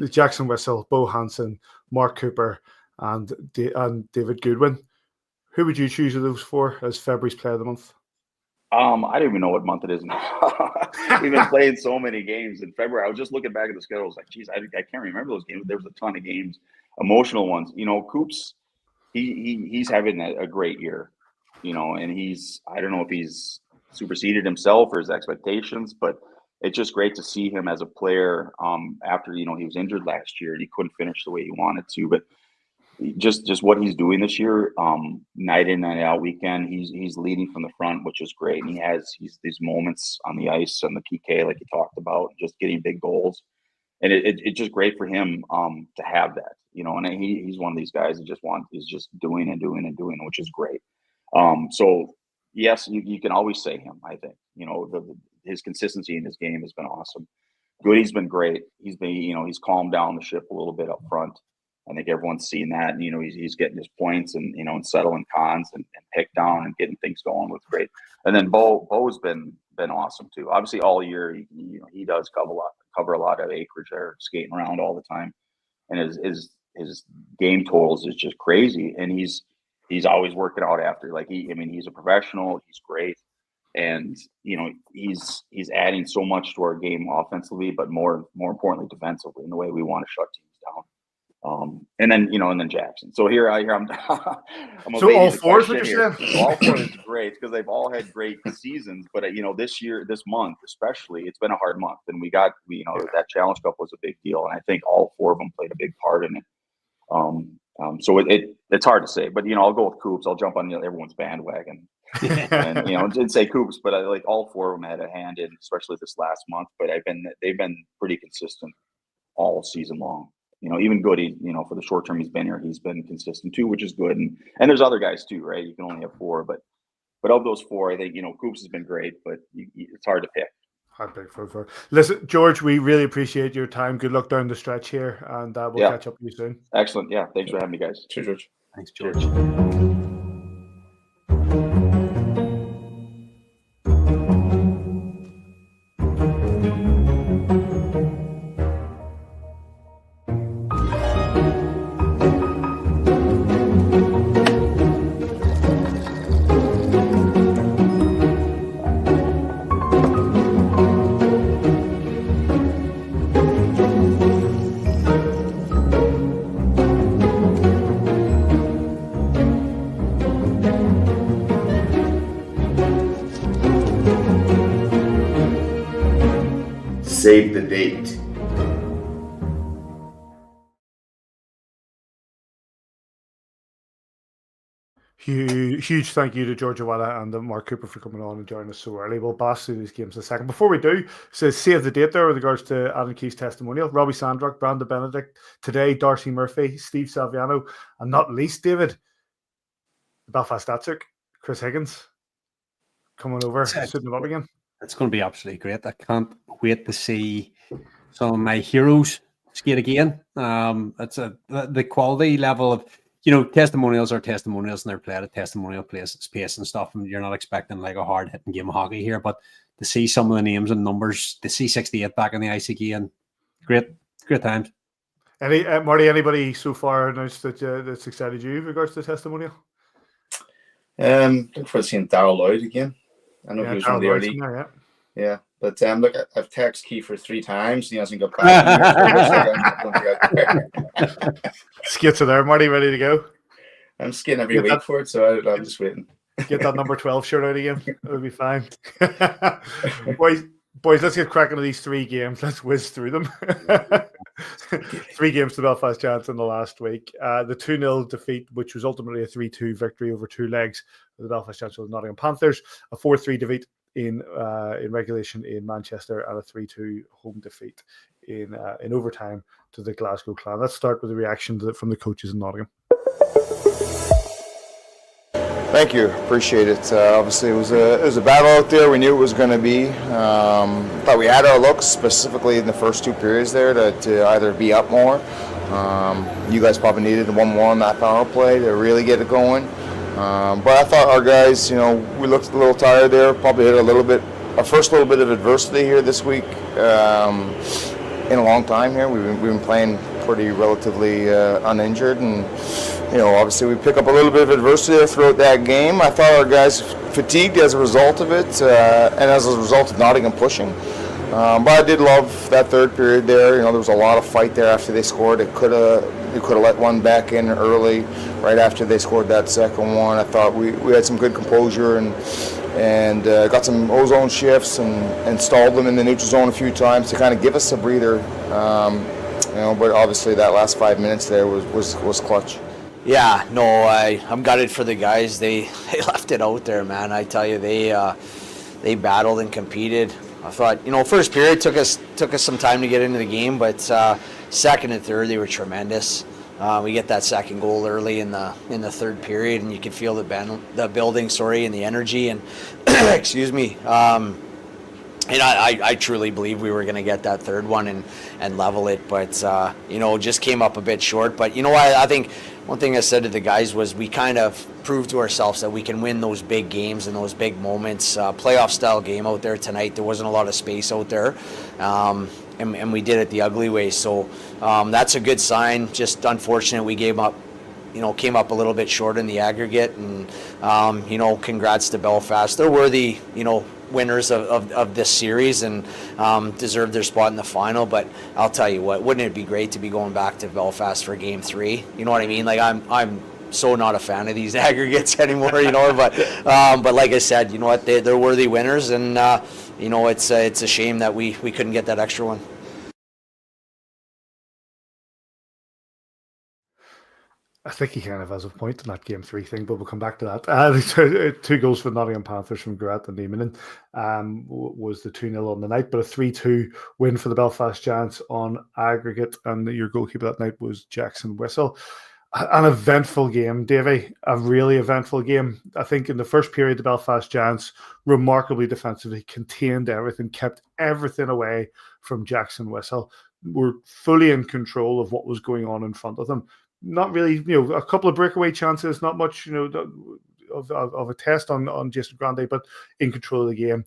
Jackson Whistle, Bo Hansen, Mark Cooper, and David Goodwin. Who would you choose of those 4 as February's Player of the Month? I don't even know what month it is now. We've been playing so many games in February. I was just looking back at the schedule. I was like, geez, I can't remember those games. There was a ton of games, emotional ones. Coops, he's having a great year, and I don't know if he's superseded himself or his expectations, but it's just great to see him as a player. After, he was injured last year and he couldn't finish the way he wanted to, but just what he's doing this year, night in, night out, weekend, he's leading from the front, which is great. And he's these moments on the ice and the PK, like you talked about, just getting big goals. And it's just great for him to have that, and he's one of these guys that is just doing and doing and doing, which is great. So yes, you can always say him, I think. His consistency in his game has been awesome. Goody's been great. He's been, he's calmed down the ship a little bit up front. I think everyone's seen that, and he's getting his points and and settling cons and pick down and getting things going with great. And then Bo's been awesome too. Obviously, all year he does cover a lot of acreage there, skating around all the time, and his game totals is just crazy. And he's always working out after. Like he's a professional. He's great, and he's adding so much to our game offensively, but more importantly defensively in the way we want to shut teams down. And then Jackson. So here I'm so all 4 is what you're saying? All 4 is great because they've all had great seasons, but this month especially, it's been a hard month, and we got that Challenge Cup was a big deal, and I think all 4 of them played a big part in it. So it's hard to say, but I'll go with Coops. I'll jump on everyone's bandwagon and didn't say Coops, but I like all 4 of them had a hand in, especially this last month. But they've been pretty consistent all season long. Even Goody, for the short term he's been here, he's been consistent too, which is good. And there's other guys too, right? You can only have 4, but of those 4, I think Coops has been great, but it's hard to pick. Hard to pick for. Listen, George, we really appreciate your time. Good luck down the stretch here, and we'll catch up with you soon. Excellent. Yeah, thanks for having me, guys. Cheers, George. Thanks, George. Save the date. Huge thank you to George Awada and Mark Cooper for coming on and joining us so early. We'll bash through these games in a second. Before we do, so save the date there with regards to Adam Keith's testimonial. Robbie Sandrock, Brandon Benedict, today Darcy Murphy, Steve Salviano, and not least David, the Belfast Datsuk, Chris Higgins, coming over, sitting them up again. It's going to be absolutely great. I can't wait to see some of my heroes skate again. It's the quality level of, testimonials are testimonials, and they're played at testimonial space and stuff. And you're not expecting like a hard hitting game of hockey here, but to see some of the names and numbers, to see 68 back on the ice again, great times. Marty, anybody so far announced that's excited you with regards to the testimonial? Look for seeing Darryl Lloyd again. I know he was one of the early. Yeah, but look, I've texted Kiefer 3 times. He hasn't got back. Skits are there, Marty, ready to go. I'm skating every week for it, so I'm just waiting. Get that number 12 shirt out again. It'll be fine. Boys, let's get cracking to these 3 games. Let's whiz through them. 3 games to Belfast Giants in the last week. The 2-0 defeat, which was ultimately a 3-2 victory over 2 legs for the Belfast Giants with the Nottingham Panthers. A 4-3 defeat in regulation in Manchester, and a 3-2 home defeat in overtime to the Glasgow Clan. Let's start with the reaction from the coaches in Nottingham. Thank you. Appreciate it. Obviously, it was a battle out there. We knew it was going to be. Thought we had our looks, specifically in the first 2 periods there, to either be up more You guys probably needed one more on that power play to really get it going. But I thought our guys, we looked a little tired there. Probably hit our first little bit of adversity here this week in a long time here. We've been playing pretty relatively uninjured, and obviously we pick up a little bit of adversity there throughout that game. I thought our guys fatigued as a result of it, and as a result of Nottingham pushing. But I did love that third period there. There was a lot of fight there after they scored. They could have let one back in early, right after they scored that second one. I thought we had some good composure and got some ozone shifts and stalled them in the neutral zone a few times to kind of give us a breather. But obviously that last 5 minutes there was clutch. Yeah, no, I'm gutted for the guys. They left it out there, man. I tell you, they battled and competed. I thought, first period took us some time to get into the game, but second and third they were tremendous. We get that second goal early in the third period, and you could feel the building, and the energy, and excuse me. And I truly believe we were going to get that third one and level it, but just came up a bit short. But I think one thing I said to the guys was we kind of proved to ourselves that we can win those big games and those big moments. Playoff style game out there tonight. There wasn't a lot of space out there, and we did it the ugly way. So that's a good sign. Just unfortunate we came up a little bit short in the aggregate, and congrats to Belfast. They're worthy, winners of this series and deserve their spot in the final. But I'll tell you what, wouldn't it be great to be going back to Belfast for Game 3? You know what I mean? Like I'm so not a fan of these aggregates anymore, but like I said, they're worthy winners, and it's a shame that we couldn't get that extra one. I think he kind of has a point in that Game 3 thing, but we'll come back to that. 2 goals for Nottingham Panthers from Gareth and Neiman was the 2-0 on the night, but a 3-2 win for the Belfast Giants on aggregate, and your goalkeeper that night was Jackson Whistle. An eventful game, Davy, a really eventful game. I think in the first period, the Belfast Giants remarkably defensively contained everything, kept everything away from Jackson Whistle, were fully in control of what was going on in front of them. Not really, a couple of breakaway chances, not much, of a test on Jason Grande, but in control of the game.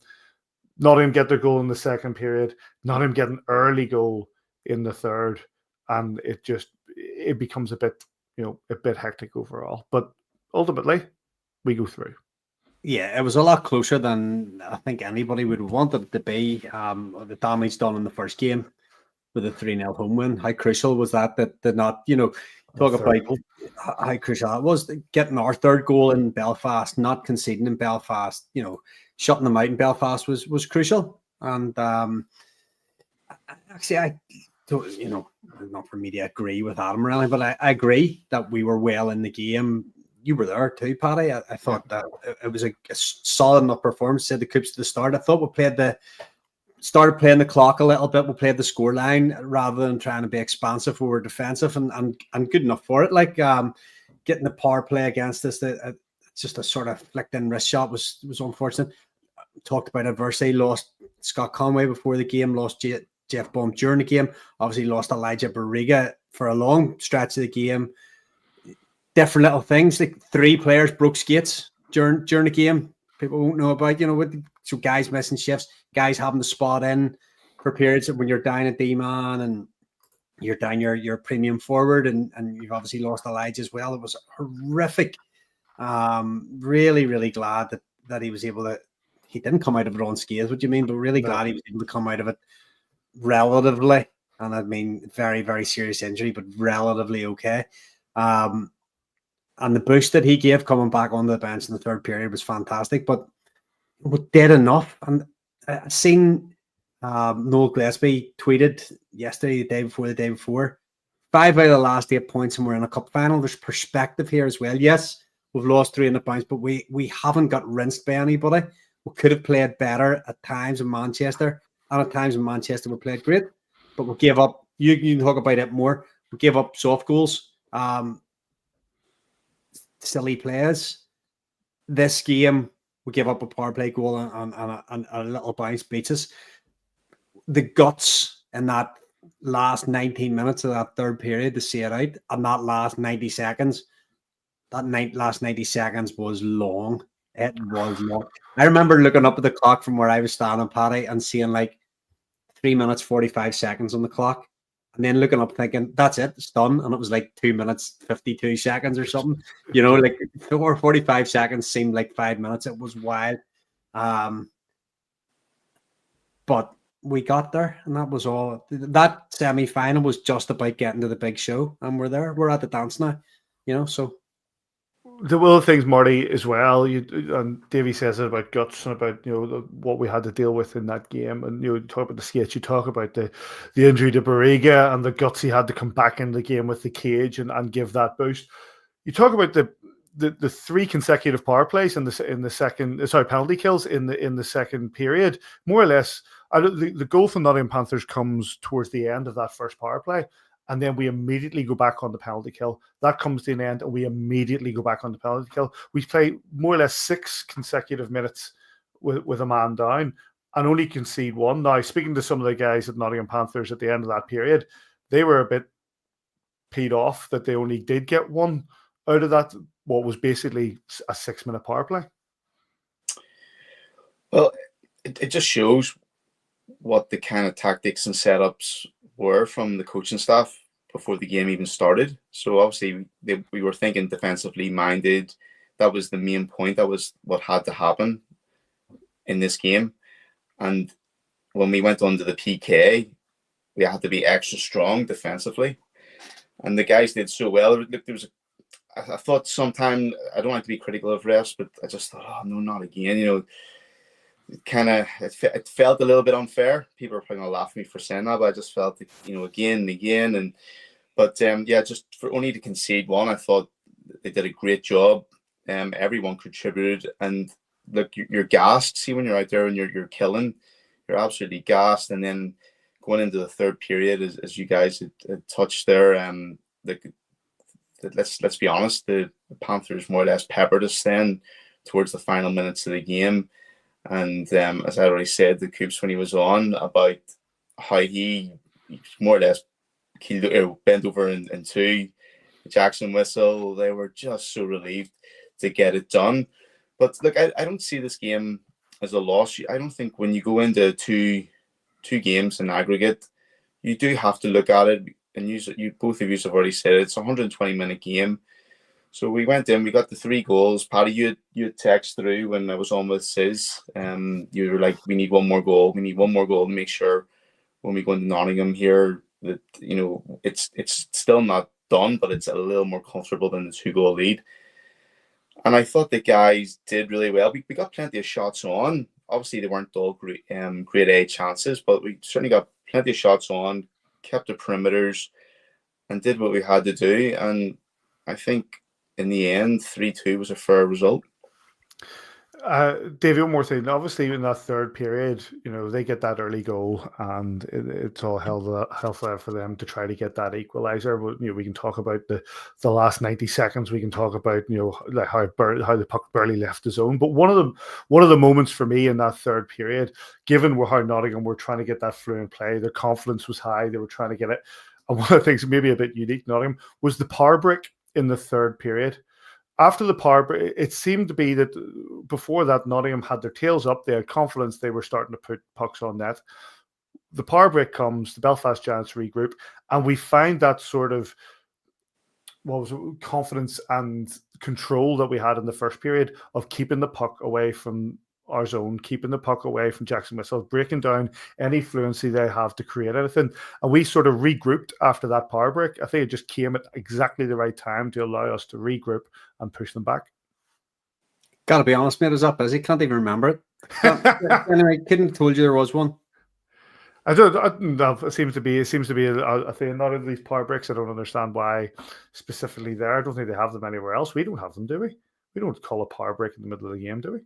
Nottingham get their goal in the second period. Nottingham get an early goal in the third, and it becomes a bit hectic overall. But ultimately, we go through. Yeah, it was a lot closer than I think anybody would have wanted it to be. The damage done in the first game with a 3-0 home win. How crucial was that did not, talk about how crucial that was. Getting our third goal in Belfast, not conceding in Belfast, shutting them out in Belfast was crucial. And actually, I don't, not for me to agree with Adam or anything, but I agree that we were well in the game. You were there too, Paddy. I thought that it was a solid enough performance. Said the Coops to the start. I thought we started playing the clock a little bit. We played the score line rather than trying to be expansive. We were defensive and good enough for it. Like getting the power play against us, just a sort of flicked in wrist shot was unfortunate. Talked about adversity. Lost Scott Conway before the game. Lost Jeff Baum during the game. Obviously lost Elijah Barriga for a long stretch of the game. Different little things. Like 3 players broke skates during the game. People won't know about, so guys missing shifts, guys having to spot in for periods when you're down a D-man and you're down your premium forward, and you've obviously lost Elijah as well. It was horrific. Really, really glad that he was able to. He didn't come out of it on scales, what do you mean? But really glad he was able to come out of it relatively, and I mean very, very serious injury, but relatively okay. And the boost that he gave coming back onto the bench in the third period was fantastic, but we did enough. And I seen Noel Gillespie tweeted yesterday, the day before, 5 out of the last 8 points and we're in a cup final. There's perspective here as well. Yes, we've lost 3 in the points, but we haven't got rinsed by anybody. We could have played better at times in Manchester, and at times in Manchester we played great, but we gave up. You can talk about it more. We gave up soft goals. Silly plays. This game, we gave up a power play goal and a little bounce beats us. The guts in that last 19 minutes of that third period to see it out, and that last 90 seconds, last 90 seconds was long. It was long. I remember looking up at the clock from where I was standing, Paddy, and seeing like 3 minutes 45 seconds on the clock, and then looking up thinking, that's it, it's done. And it was like 2 minutes 52 seconds or something. You know, like 45 seconds seemed like 5 minutes. It was wild. But we got there, and that was all. That semi-final was just about getting to the big show, and we're there. We're at the dance now, you know. So the other things, Marty, as well. And Davey says it about guts and about what we had to deal with in that game, and you talk about the skates. You talk about the injury to Barriga and the guts he had to come back in the game with the cage and give that boost. You talk about the 3 consecutive power plays in the second, penalty kills in the second period, more or less. The goal from Nottingham Panthers comes towards the end of that first power play, and then we immediately go back on the penalty kill. That comes to an end, and we immediately go back on the penalty kill. We play more or less 6 consecutive minutes with a man down and only concede 1. Now, speaking to some of the guys at Nottingham Panthers at the end of that period, they were a bit peed off that they only did get 1 out of that, what was basically a 6-minute power play. Well, it just shows what the kind of tactics and setups were from the coaching staff before the game even started. So obviously we were thinking defensively minded. That was the main point. That was what had to happen in this game. And when we went on to the PK, we had to be extra strong defensively. And the guys did so well. Look, I thought sometime, I don't like to be critical of refs, but I just thought, oh no, not again. It felt a little bit unfair. People are probably going to laugh at me for saying that, but I just felt, again and again. But just for only to concede 1, I thought they did a great job. Everyone contributed, and look, you're gassed. See, when you're out there and you're killing, you're absolutely gassed. And then going into the third period, as you guys had touched there, let's be honest, the Panthers more or less peppered us then towards the final minutes of the game. And as I already said, the Coops when he was on about how he more or less bent over in 2, Jackson whistle, they were just so relieved to get it done. But look, I don't see this game as a loss. I don't think when you go into two games in aggregate, you do have to look at it. And you both of you have already said it's a 120-minute game. So we went in, we got the 3 goals. Paddy, you had text through when I was on with Sis. You were like, we need 1 more goal. We need 1 more goal to make sure when we go into Nottingham here that, it's still not done, but it's a little more comfortable than the 2-goal lead. And I thought the guys did really well. We got plenty of shots on. Obviously, they weren't all grade A chances, but we certainly got plenty of shots on, kept the perimeters, and did what we had to do. And I think in the end, 3-2 was a fair result. David, one more thing. Obviously, in that third period, they get that early goal, and it's all hell for them to try to get that equalizer. But we can talk about the last 90 seconds. We can talk about like how the puck barely left the zone. But one of the moments for me in that third period, given how Nottingham were trying to get that fluent play, their confidence was high. They were trying to get it. And one of the things maybe a bit unique, Nottingham, was the power break in the third period. After the power break, it seemed to be that before that, Nottingham had their tails up. They had confidence. They were starting to put pucks on net. The power break comes, the Belfast Giants regroup, and we find that sort of confidence and control that we had in the first period of keeping the puck away from our zone, keeping the puck away from Jackson Whistle, breaking down any fluency they have to create anything. And we sort of regrouped after that power break. I think it just came at exactly the right time to allow us to regroup and push them back. Gotta be honest, mate, I was that busy, can't even remember it. Anyway, couldn't have told you there was one. It seems to be a thing. Not in these power breaks. I don't understand why specifically there. I don't think they have them anywhere else. We don't have them, do we? We don't call a power break in the middle of the game, do we?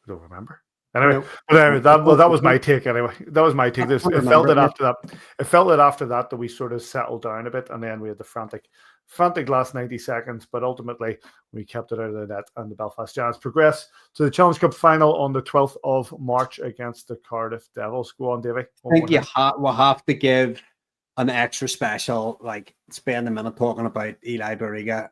I don't remember. Anyway, that was my take. Anyway, that was my take. It felt that after that we sort of settled down a bit, and then we had the frantic last 90 seconds. But ultimately, we kept it out of the net, and the Belfast Giants progress to the Challenge Cup final on the 12th of March against the Cardiff Devils. Go on, Davy. I think we'll have to give an extra special, like spend a minute talking about Eli Barriga,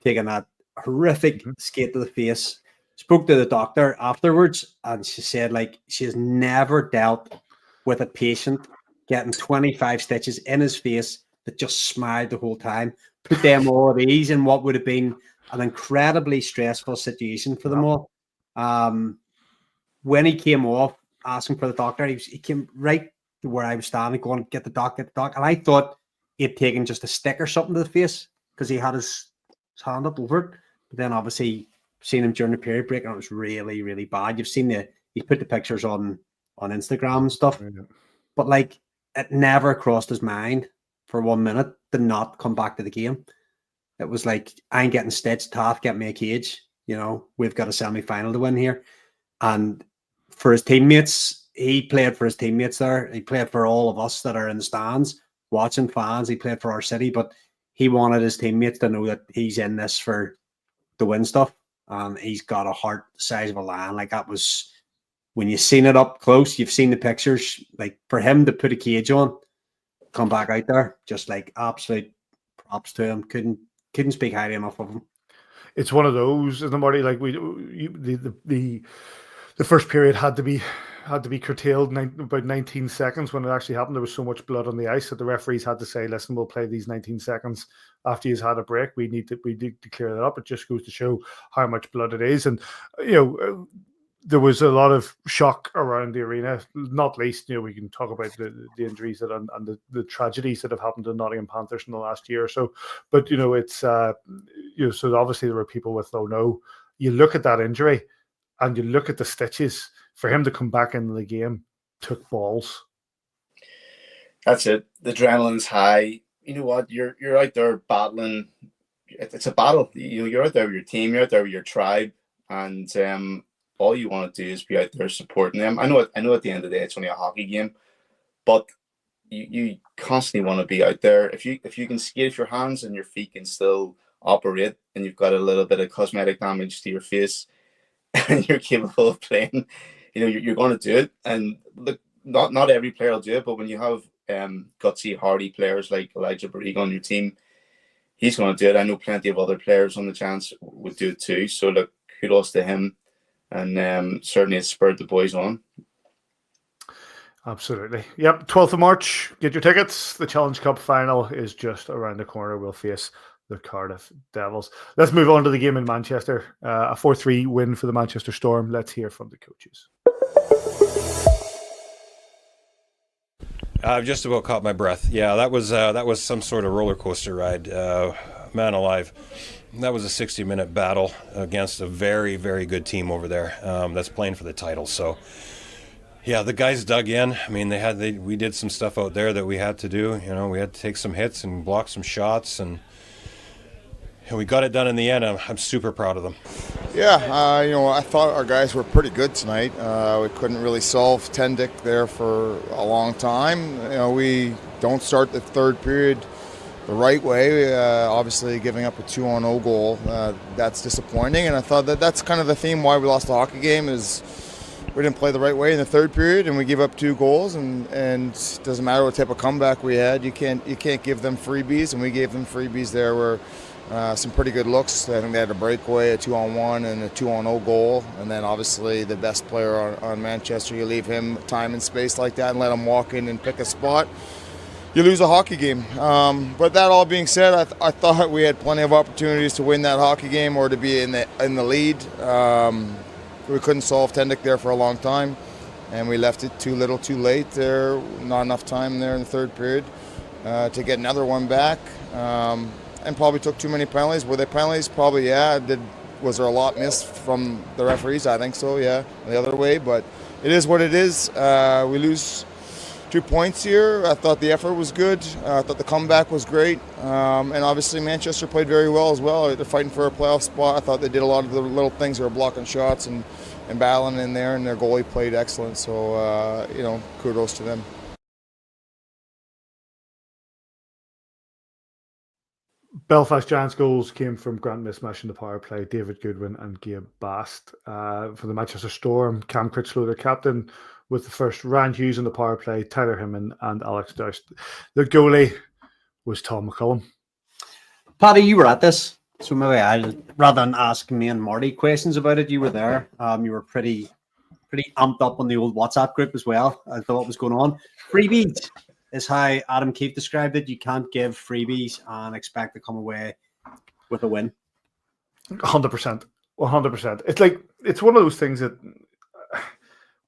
taking that horrific skate to the face. Spoke to the doctor afterwards, and she said, like, she has never dealt with a patient getting 25 stitches in his face that just smiled the whole time, put them all at ease in what would have been an incredibly stressful situation for them all. When he came off asking for the doctor, he came right to where I was standing, going, get the doc. And I thought he had taken just a stick or something to the face because he had his hand up over it. But then obviously seen him during the period break, and it was really, really bad. You've seen he put the pictures on Instagram and stuff, but like it never crossed his mind for 1 minute to not come back to the game. It was like, I ain't getting stitched, Taff, get me a cage. You know, we've got a semi-final to win here. And for his teammates, he played for his teammates there. He played for all of us that are in the stands, watching fans. He played for our city, but he wanted his teammates to know that he's in this for to win stuff. And he's got a heart the size of a lion. Like, that was, when you've seen it up close, you've seen the pictures, like for him to put a cage on, come back out there, just like absolute props to him. Couldn't speak highly enough of him. It's one of those, isn't it, Marty? Like the first period had to be curtailed about 19 seconds when it actually happened. There was so much blood on the ice that the referees had to say, listen, we'll play these 19 seconds after he's had a break. We need to clear that up. It just goes to show how much blood it is. And, you know, there was a lot of shock around the arena, not least, you know, we can talk about the injuries and the tragedies that have happened to Nottingham Panthers in the last year or so. But, you know, it's, you know, so obviously there were people with low no. You look at that injury and you look at the stitches. For him to come back into the game took balls. That's it. The adrenaline's high. You know what? You're out there battling. It's a battle. You're out there with your team. You're out there with your tribe, and all you want to do is be out there supporting them. I know at the end of the day it's only a hockey game, but you constantly want to be out there. If you can skate, if your hands and your feet can still operate, and you've got a little bit of cosmetic damage to your face, and you're capable of playing, you know, you're going to do it. And look, not every player will do it, but when you have gutsy, hardy players like Elijah Barriga on your team, he's going to do it. I know plenty of other players on the Giants would do it too. So look, kudos to him, and certainly it's spurred the boys on. Absolutely. Yep, 12th of March, get your tickets. The Challenge Cup final is just around the corner. We'll face the Cardiff Devils. Let's move on to the game in Manchester. A 4-3 win for the Manchester Storm. Let's hear from the coaches. I've just about caught my breath. Yeah, that was some sort of roller coaster ride. Man alive. That was a 60-minute battle against a very, very good team over there that's playing for the title. So, yeah, the guys dug in. I mean, we did some stuff out there that we had to do. You know, we had to take some hits and block some shots, and we got it done in the end. I'm super proud of them. Yeah, you know, I thought our guys were pretty good tonight. We couldn't really solve Tendick there for a long time. You know, we don't start the third period the right way. Obviously, giving up a 2-0 goal, that's disappointing. And I thought that's kind of the theme why we lost the hockey game is we didn't play the right way in the third period, and we gave up 2 goals. And it doesn't matter what type of comeback we had, you can't give them freebies, and we gave them freebies there where. Some pretty good looks. I think they had a breakaway, a 2-on-1, and a 2-0 goal. And then obviously the best player on Manchester, you leave him time and space like that and let him walk in and pick a spot, you lose a hockey game. But that all being said, I thought we had plenty of opportunities to win that hockey game or to be in the lead. We couldn't solve Tendick there for a long time, and we left it too little too late there. Not enough time there in the third period to get another one back. And probably took too many penalties. Were they penalties? Probably, yeah. Was there a lot missed from the referees? I think so, yeah, the other way. But it is what it is. We lose 2 points here. I thought the effort was good. I thought the comeback was great. And obviously Manchester played very well as well. They're fighting for a playoff spot. I thought they did a lot of the little things. They were blocking shots and and battling in there, and their goalie played excellent. So, kudos to them. Belfast Giants goals came from Grant Mismash in the power play, David Goodwin and Gabe Bast. For the Manchester Storm, Cam Critchlow, their captain, with the first, Ryan Hughes in the power play, Tyler Hinman and Alex Doust. The goalie was Tom McCullum. Paddy, you were at this, so maybe I'll, rather than ask me and Marty questions about it, you were there. You were pretty amped up on the old WhatsApp group as well. I thought what was going on. Freebies is how Adam Keefe described it. You can't give freebies and expect to come away with a win. 100%. 100%. It's one of those things that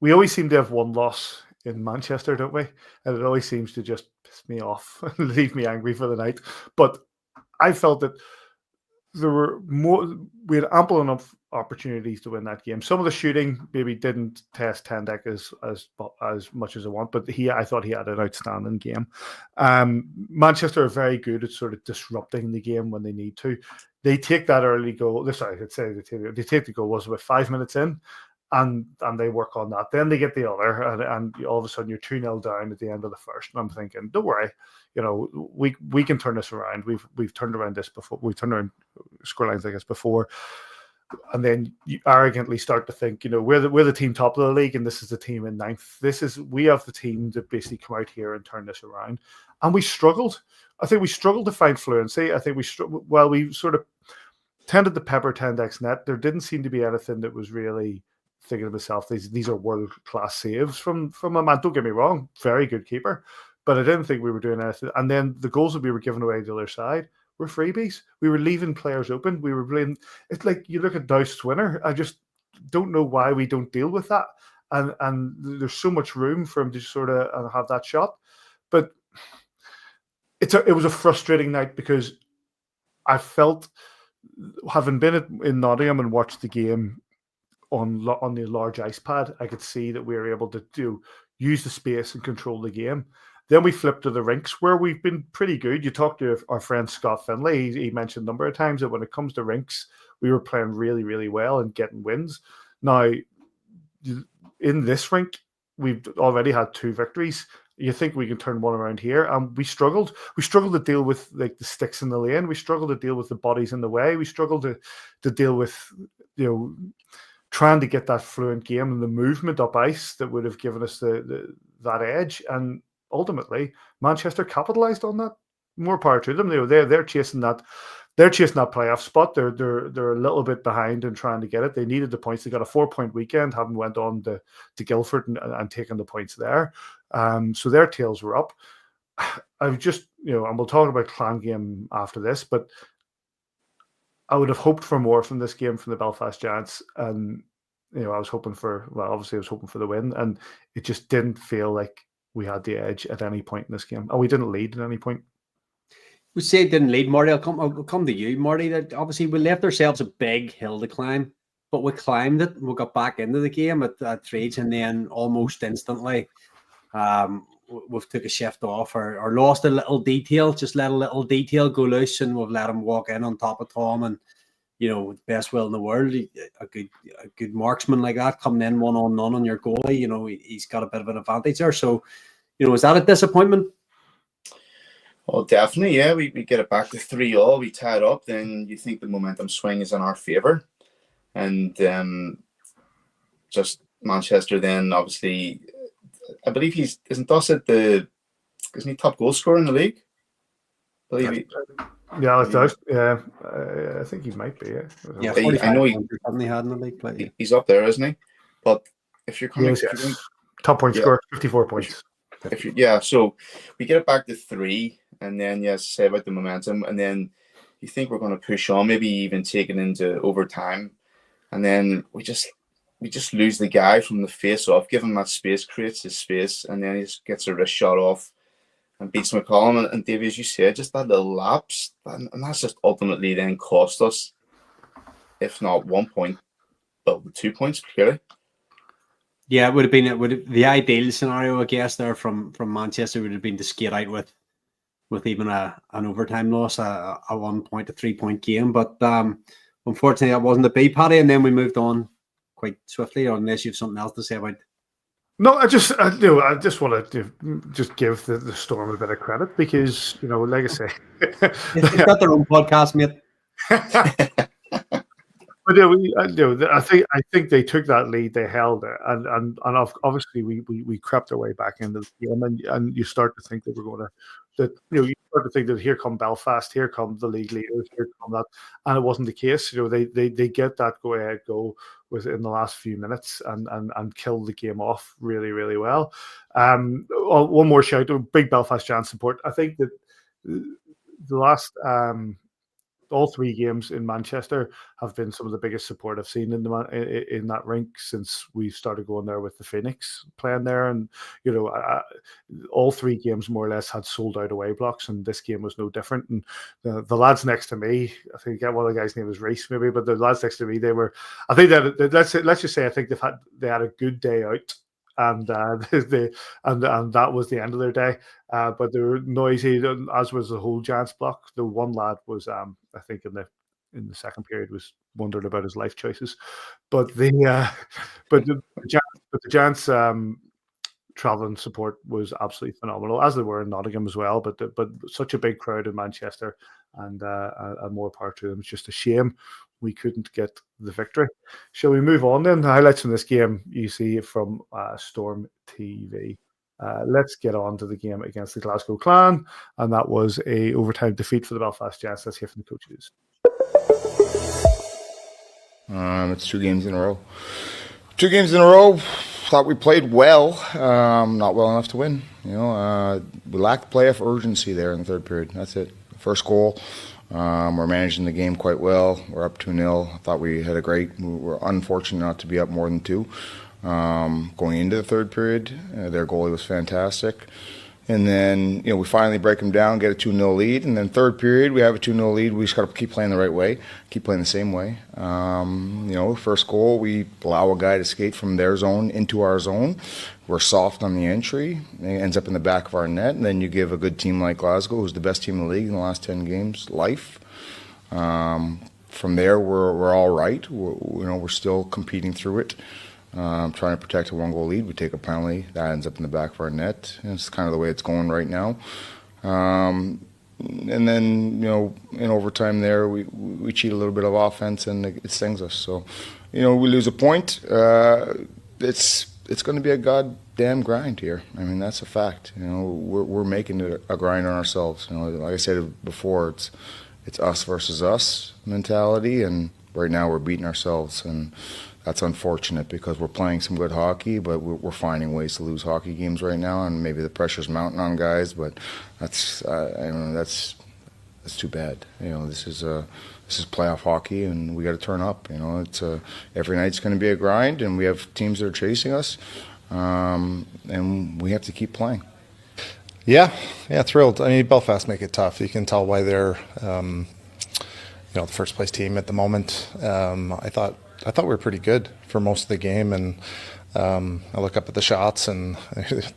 we always seem to have one loss in Manchester, don't we? And it always seems to just piss me off and leave me angry for the night. But I felt that we had ample enough opportunities to win that game. Some of the shooting maybe didn't test Tendek as much as I want, but I thought he had an outstanding game. Manchester are very good at sort of disrupting the game when they need to. They take that early goal. Sorry, I'd say they take the goal was about 5 minutes in, and they work on that. Then they get the other, and all of a sudden you're 2-0 down at the end of the first. And I'm thinking, don't worry, we can turn this around. We've turned around this before. We've turned around scorelines like this before. And then you arrogantly start to think, we're the team top of the league, and this is the team in ninth. We have the team to basically come out here and turn this around. And we struggled. I think we struggled to find fluency. I think we sort of tended to pepper Tendek's net. There didn't seem to be anything that was really thinking of myself. These are world-class saves from a man. Don't get me wrong, very good keeper. But I didn't think we were doing anything. And then the goals that we were giving away to the other side were freebies. We were leaving players open. We were playing. It's like you look at Doust's winner. I just don't know why we don't deal with that. And there's so much room for him to sort of have that shot. But it was a frustrating night because I felt, having been in Nottingham and watched the game on the large ice pad, I could see that we were able to use the space and control the game. Then we flipped to the rinks where we've been pretty good. You talked to our friend Scott Finlay. He mentioned a number of times that when it comes to rinks, we were playing really, really well and getting wins. Now, in this rink, we've already had 2 victories. You think we can turn one around here? And we struggled. We struggled to deal with the sticks in the lane. We struggled to deal with the bodies in the way. We struggled to deal with trying to get that fluent game and the movement up ice that would have given us that edge. And ultimately, Manchester capitalised on that. More power to them. They're chasing that. They're chasing that playoff spot. They're a little bit behind in trying to get it. They needed the points. They got a 4-point weekend, having went on to Guildford and taken the points there. So their tails were up. I've just, and we'll talk about Clan game after this, but I would have hoped for more from this game from the Belfast Giants. And, I was hoping for the win, and it just didn't feel like we had the edge at any point in this game. We didn't lead at any point. We say it didn't lead, Marty. I'll come to you, Marty. That obviously we left ourselves a big hill to climb, but we climbed it. We got back into the game at threes, and then almost instantly, we've took a shift off or lost a little detail. Just let a little detail go loose, and we've let him walk in on top of Tom. And best will in the world, a good marksman like that coming in 1-on-1 on your goalie. He's got a bit of an advantage there. So, is that a disappointment? Oh, definitely, yeah. We get it back to 3-3. We tie it up. Then you think the momentum swing is in our favour, and just Manchester. Then obviously, I believe isn't he top goal scorer in the league? Yeah, it does. Yeah, I think he might be. Yeah, I know he had in the league. He's up there, isn't he? But if you're coming, top point scorer, 54 points. So we get it back to 3, and then say about the momentum, and then you think we're going to push on, maybe even take it into overtime, and then we just lose the guy from the face off, give him that space, creates his space, and then he just gets a wrist shot off and beats McCollum. And Davy, as you said, just that little lapse, and that's just ultimately then cost us, if not 1 point, but 2 points clearly. Yeah, it would have been the ideal scenario, I guess, there from Manchester would have been to skate out with even an overtime loss, a 1 point, a 3 point game. But unfortunately, that wasn't the be, Paddy. And then we moved on quite swiftly, or unless you have something else to say about. No, I just want to just give the Storm a bit of credit because, like I say, They've got their own podcast, mate. But I think they took that lead, they held it, and obviously we crept our way back into the game, and you start to think that we're going to you start to think that here come Belfast, here come the league leaders, here come that, and it wasn't the case. They get that goal within the last few minutes and kill the game off really, really well. One more shout out, big Belfast Giants support. I think that the last all 3 games in Manchester have been some of the biggest support I've seen in that rink since we started going there with the Phoenix playing there. And all 3 games more or less had sold out away blocks, and this game was no different. And the lads next to me, I think one of the guys' name was Reese maybe, but the lads next to me, I think that let's just say I think they had a good day out. And and that was the end of their day. But they were noisy, as was the whole Giants block. The one lad was, I think, in the second period, was wondering about his life choices. But the Giants traveling support was absolutely phenomenal, as they were in Nottingham as well. But such a big crowd in Manchester, and more power to them. It's just a shame we couldn't get the victory. Shall we move on then? The highlights from this game you see from Storm TV. Let's get on to the game against the Glasgow Clan, and that was a overtime defeat for the Belfast Giants. Let's hear from the coaches. It's 2 games in a row. 2 games in a row. Thought we played well, not well enough to win. We lacked playoff urgency there in the third period. That's it. First goal. We're managing the game quite well. We're up 2-0. I thought we had we were unfortunate not to be up more than 2. Going into the third period, their goalie was fantastic. And then, we finally break them down, get a 2-0 lead. And then third period, we have a 2-0 lead. We just got to keep playing the right way, keep playing the same way. First goal, we allow a guy to skate from their zone into our zone. We're soft on the entry. It ends up in the back of our net. And then you give a good team like Glasgow, who's the best team in the league in the last 10 games, life. From there, we're all right. We're still competing through it. Trying to protect a 1-goal lead. We take a penalty. That ends up in the back of our net. And it's kind of the way it's going right now. And then, in overtime there, we cheat a little bit of offense, and it stings us. So, we lose a point. It's going to be a goddamn grind here. I mean, that's a fact. We're making it a grind on ourselves. Like I said before, it's us versus us mentality, and right now we're beating ourselves, and that's unfortunate because we're playing some good hockey, but we're finding ways to lose hockey games right now, and maybe the pressure's mounting on guys, but that's too bad. This is playoff hockey, and we got to turn up. It's every night's going to be a grind, and we have teams that are chasing us, and we have to keep playing. Yeah, thrilled. I mean, Belfast make it tough. You can tell why they're the first place team at the moment. I thought we were pretty good for most of the game, and I look up at the shots, and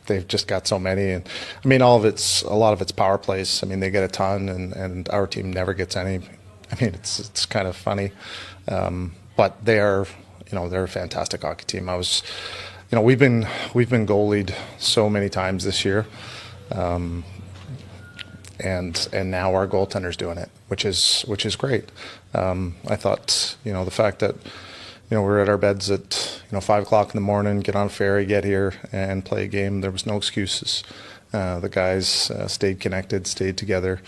they've just got so many. And I mean, a lot of it's power plays. I mean, they get a ton, and our team never gets any. I mean, it's kind of funny, but they're a fantastic hockey team. We've been goalied so many times this year, and now our goaltender's doing it, which is great. I thought the fact that we're at our beds at 5 o'clock in the morning, get on a ferry, get here, and play a game. There was no excuses. The guys stayed connected, stayed together.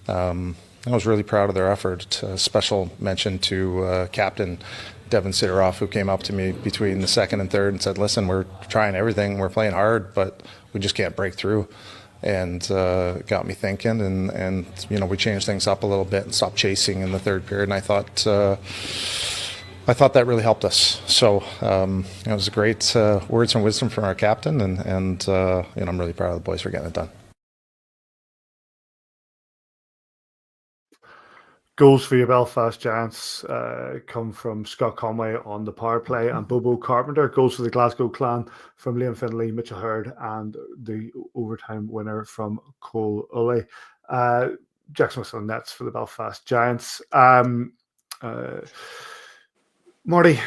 I was really proud of their effort. Special mention to Captain Devin Sidoroff, who came up to me between the second and third and said, "Listen, we're trying everything. We're playing hard, but we just can't break through." And got me thinking, and we changed things up a little bit and stopped chasing in the third period. And I thought that really helped us. So it was great words and wisdom from our captain, and I'm really proud of the boys for getting it done. Goals for your Belfast Giants come from Scott Conway on the power play and Bobo Carpenter. Goals for the Glasgow Clan from Liam Finlay, Mitchell Hurd, and the overtime winner from Cole Ulley. Jackson Smith on nets for the Belfast Giants. Marty,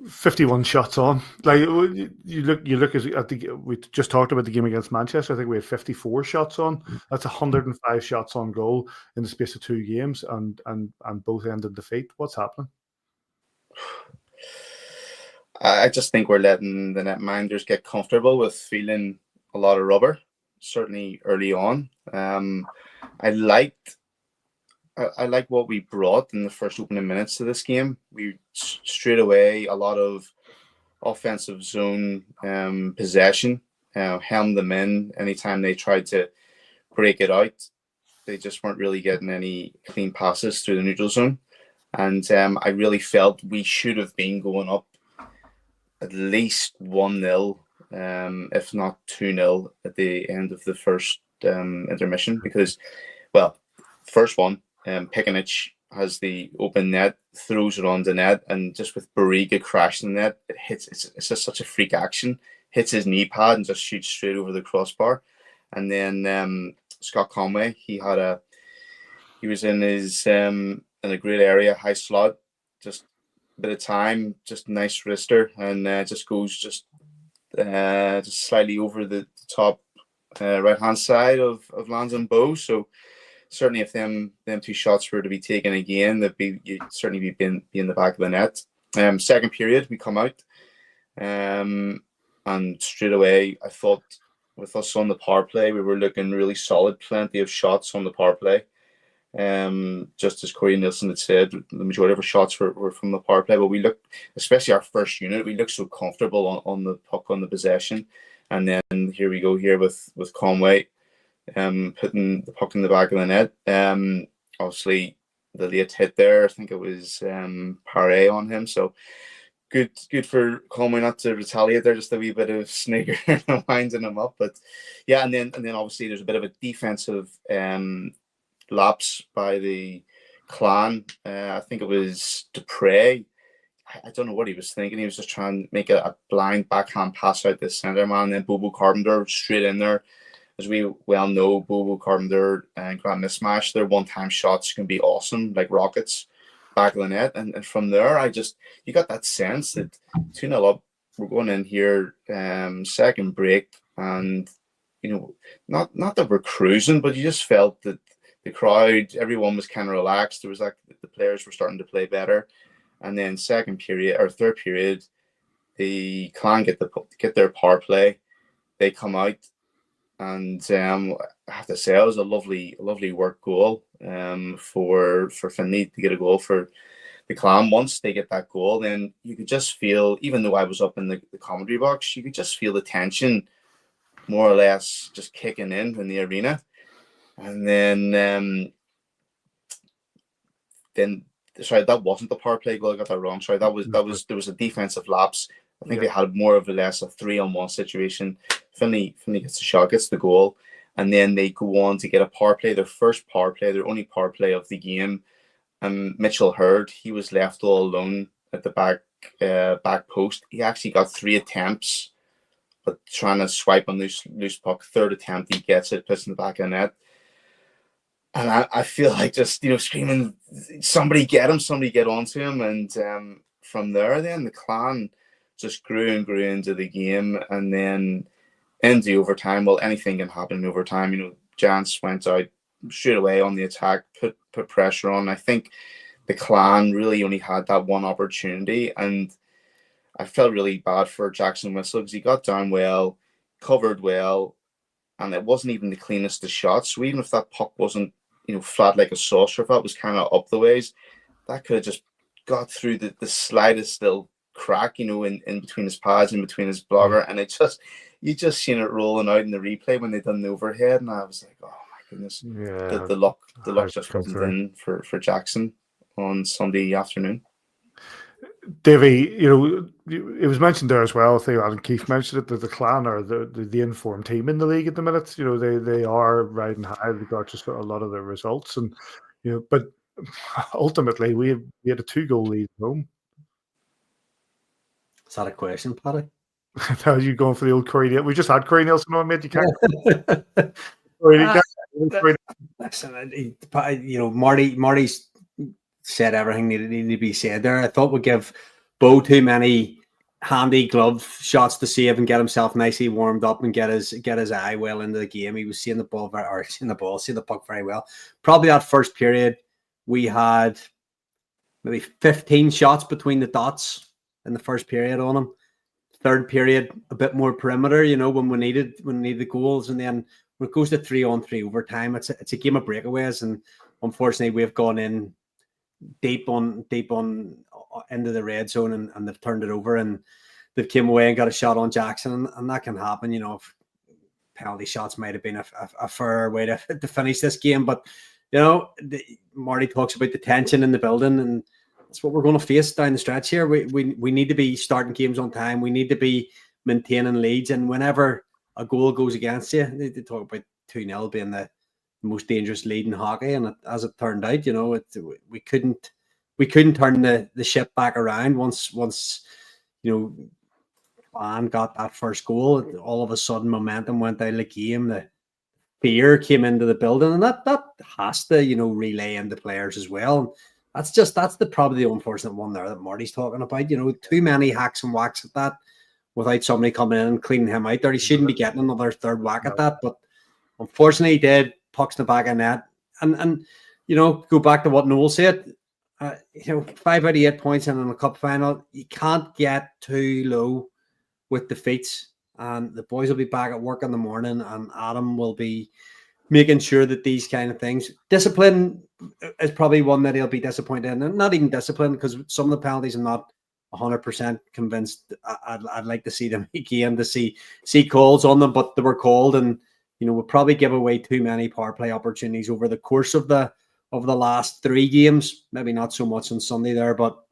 51 shots on. Like you look at the we just talked about the game against Manchester. I think we had 54 shots on. That's 105 shots on goal in the space of 2 games, and both ended defeat. What's happening? I just think we're letting the netminders get comfortable with feeling a lot of rubber. Certainly early on, I liked what we brought in the first opening minutes to this game. We straight away a lot of offensive zone possession, hemmed them in. Anytime they tried to break it out, they just weren't really getting any clean passes through the neutral zone. And I really felt we should have been going up at least 1-0, if not 2-0 at the end of the first intermission, because, well, first one, Pickenich has the open net, throws it on the net, and just with Barriga crashing the net, it hits. It's just such a freak action. Hits his knee pad and just shoots straight over the crossbar. And then Scott Conway, he was in his in a great area, high slot, just a bit of time, just nice wrister, and just goes just slightly over the top right hand side of Landon Bow. So certainly, if them 2 shots were to be taken again, you'd certainly be in the back of the net. Second period, we come out, and straight away, I thought with us on the power play, we were looking really solid. Plenty of shots on the power play. Just as Corey Nielsen had said, the majority of our shots were from the power play, but we looked, especially our first unit, we looked so comfortable on the puck, on the possession. And then here we go here with Conway, putting the puck in the back of the net. Obviously the late hit there, I think it was Paré on him. So good for Conway not to retaliate there, just a wee bit of snigger winding him up. But yeah, and then obviously there's a bit of a defensive lapse by the Clan. I think it was Dupre. I don't know what he was thinking. He was just trying to make a blind backhand pass out the centre man, and then Bobo Carpenter straight in there. As we well know, Bobo Carpenter and Grant Mismash, their one-time shots can be awesome, like rockets, back of the net. And from there, you got that sense that 2-0 up, we're going in here, second break, and not that we're cruising, but you just felt that the crowd, everyone was kind of relaxed. There was like the players were starting to play better, and then third period, the Clan get their power play. They come out, and I have to say it was a lovely work goal for Finley to get a goal for the Clan. Once they get that goal, then you could just feel, even though I was up in the commentary box, you could just feel the tension more or less just kicking in the arena. And then sorry, that wasn't the power play goal. I got that wrong. Sorry, there was a defensive lapse. I think they had more of a 3-on-1 situation. Finley gets the shot, gets the goal, and then they go on to get a power play, their first power play, their only power play of the game. And Mitchell Hurd, he was left all alone at the back post. He actually got 3 attempts, but trying to swipe on loose puck. Third attempt, he gets it, puts in the back of the net. And I feel like just, screaming, somebody get him, somebody get onto him. And from there, then the Clan just grew and grew into the game. And then into overtime, well, anything can happen in overtime. Giants went out straight away on the attack, put pressure on. I think the Clan really only had that one opportunity. And I felt really bad for Jackson Whistle because he got down well, covered well, and it wasn't even the cleanest of shots. So even if that puck wasn't, flat like a saucer, if that was kind of up the ways, that could have just got through the slightest little crack, in between his pads, in between his blogger, and you just seen it rolling out in the replay when they done the overhead, and I was like, oh my goodness, yeah, the luck just wasn't in for Jackson on Sunday afternoon. Davy, it was mentioned there as well. Theo and Keith mentioned it, that the Clan are the informed team in the league at the minute. They are riding high. They got just a lot of their results, and but ultimately we had a 2-goal lead at home. Is that a question, Paddy? Are you going for the old Corey Nielsen? We just had Corey Nielsen on, mate. You can't. Listen, Marty's said everything needed to be said there. I thought we'd give Bo too many handy glove shots to save and get himself nicely warmed up and get his eye well into the game. He was seeing the puck very well. Probably that first period, we had maybe 15 shots between the dots in the first period on him. Third period, a bit more perimeter, when we needed the goals. And then when it goes to 3-on-3 overtime, it's a game of breakaways. And unfortunately, we've gone in deep on into the red zone and they've turned it over and they've came away and got a shot on Jackson. And that can happen, if penalty shots might have been a fair way to finish this game. But, Marty talks about the tension in the building, and that's what we're going to face down the stretch here. We need to be starting games on time. We need to be maintaining leads. And whenever a goal goes against you, they talk about 2-0 being the most dangerous lead in hockey. And as it turned out, we couldn't turn the ship back around once Clan got that first goal. All of a sudden, momentum went out of the game. The fear came into the building, and that has to relay into players as well. That's probably the unfortunate one there that Marty's talking about. Too many hacks and whacks at that without somebody coming in and cleaning him out there. He shouldn't be getting another third whack at that, but unfortunately he did. Pucks in the back of net, and go back to what Noel said. 5 out of 8 points in a cup final. You can't get too low with defeats. And the boys will be back at work in the morning, and Adam will be making sure that these kind of things. Discipline is probably one that he'll be disappointed in. And not even discipline, because some of the penalties I'm not 100% convinced. I'd like to see them again, to see calls on them, but they were called, and we'll probably give away too many power play opportunities over the course of the last 3 games. Maybe not so much on Sunday there, but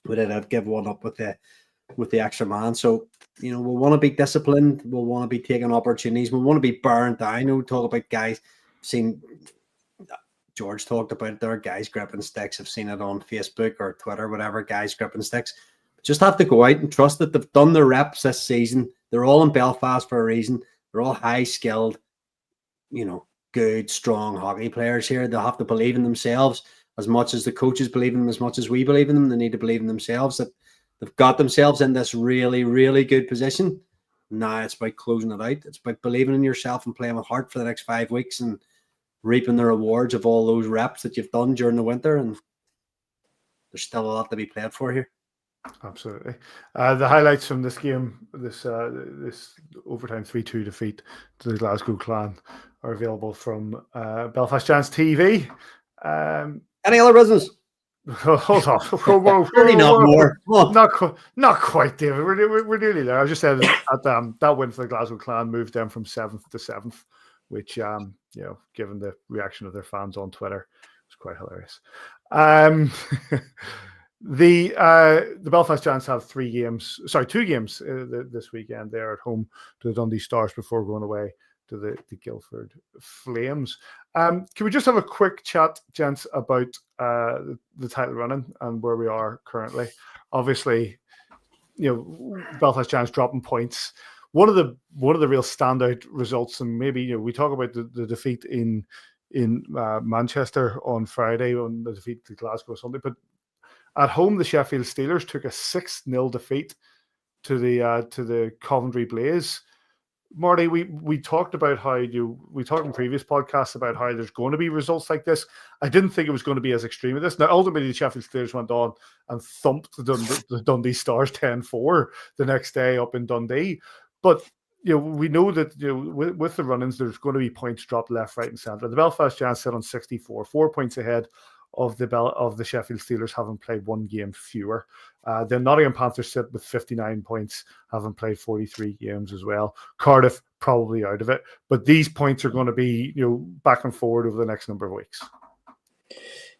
we did give one up with the extra man. So we'll want to be disciplined. We'll want to be taking opportunities. We want to be burned down. We talk about guys. Seen George talked about it there. Guys gripping sticks. I've seen it on Facebook or Twitter, whatever. Guys gripping sticks. Just have to go out and trust that they've done their reps this season. They're all in Belfast for a reason. They're all high skilled, good, strong hockey players here. They'll have to believe in themselves as much as the coaches believe in them, as much as we believe in them. They need to believe in themselves that they've got themselves in this really, really good position. Now it's about closing it out. It's about believing in yourself and playing with heart for the next 5 weeks and reaping the rewards of all those reps that you've done during the winter. And there's still a lot to be played for here. Absolutely. The highlights from this game, this overtime 3-2 defeat to the Glasgow Clan, are available from Belfast Giants TV. Any other business? Hold on. Not quite, David. We're nearly there. I just said that win for the Glasgow Clan moved them from 7th to 7th, which given the reaction of their fans on Twitter, was quite hilarious. The Belfast Giants have 2 games this weekend. They're at home to the Dundee Stars before going away to the Guildford Flames. Can we just have a quick chat, gents, about the title running and where we are currently? Obviously, Belfast Giants dropping points. One of the real standout results, and maybe we talk about the defeat in Manchester on Friday, on the defeat to Glasgow Sunday, but at home the Sheffield Steelers took a 6-0 defeat to the Coventry Blaze. Marty, we talked about we talked in previous podcasts about how there's going to be results like this. I didn't think it was going to be as extreme as this. Now, ultimately, the Sheffield Steelers went on and thumped the Dundee Stars 10-4 the next day up in Dundee. But we know that with the run-ins, there's going to be points dropped left, right, and centre. The Belfast Giants sit on 64, 4 points ahead of the Sheffield Steelers, having played 1 game fewer. The Nottingham Panthers sit with 59 points, having played 43 games as well. Cardiff probably out of it, but these points are going to be back and forward over the next number of weeks.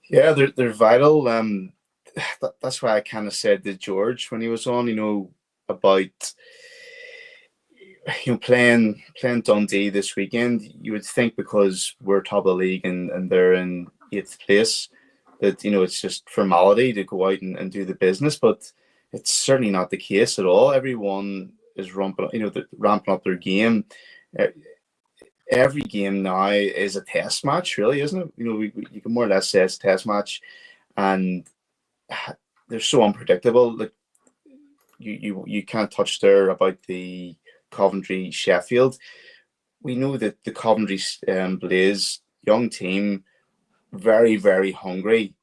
Yeah, they're vital. That's why I kind of said to George when he was on, about playing Dundee this weekend. You would think because we're top of the league and they're in 8th place, that it's just formality to go out and do the business, but it's certainly not the case at all. Everyone is ramping up their game. Every game now is a test match, really, isn't it? You can more or less say it's a test match, and they're so unpredictable. Like you can't touch there about the Coventry Sheffield. We know that the Coventry Blaze, young team, very, very hungry.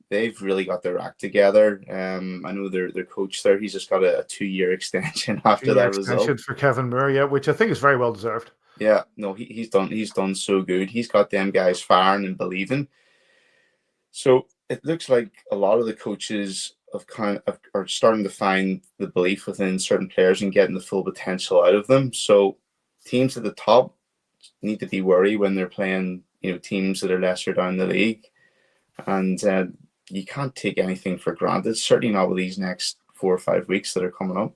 They've really got their act together. I know their coach there, he's just got a 2-year extension after that result. For Kevin Moore, yeah, which I think is very well deserved. Yeah, no, he's done so good. He's got them guys firing and believing. So it looks like a lot of the coaches are starting to find the belief within certain players and getting the full potential out of them. So teams at the top need to be worried when they're playing, teams that are lesser down the league, and you can't take anything for granted. Certainly not with these next 4 or 5 weeks that are coming up.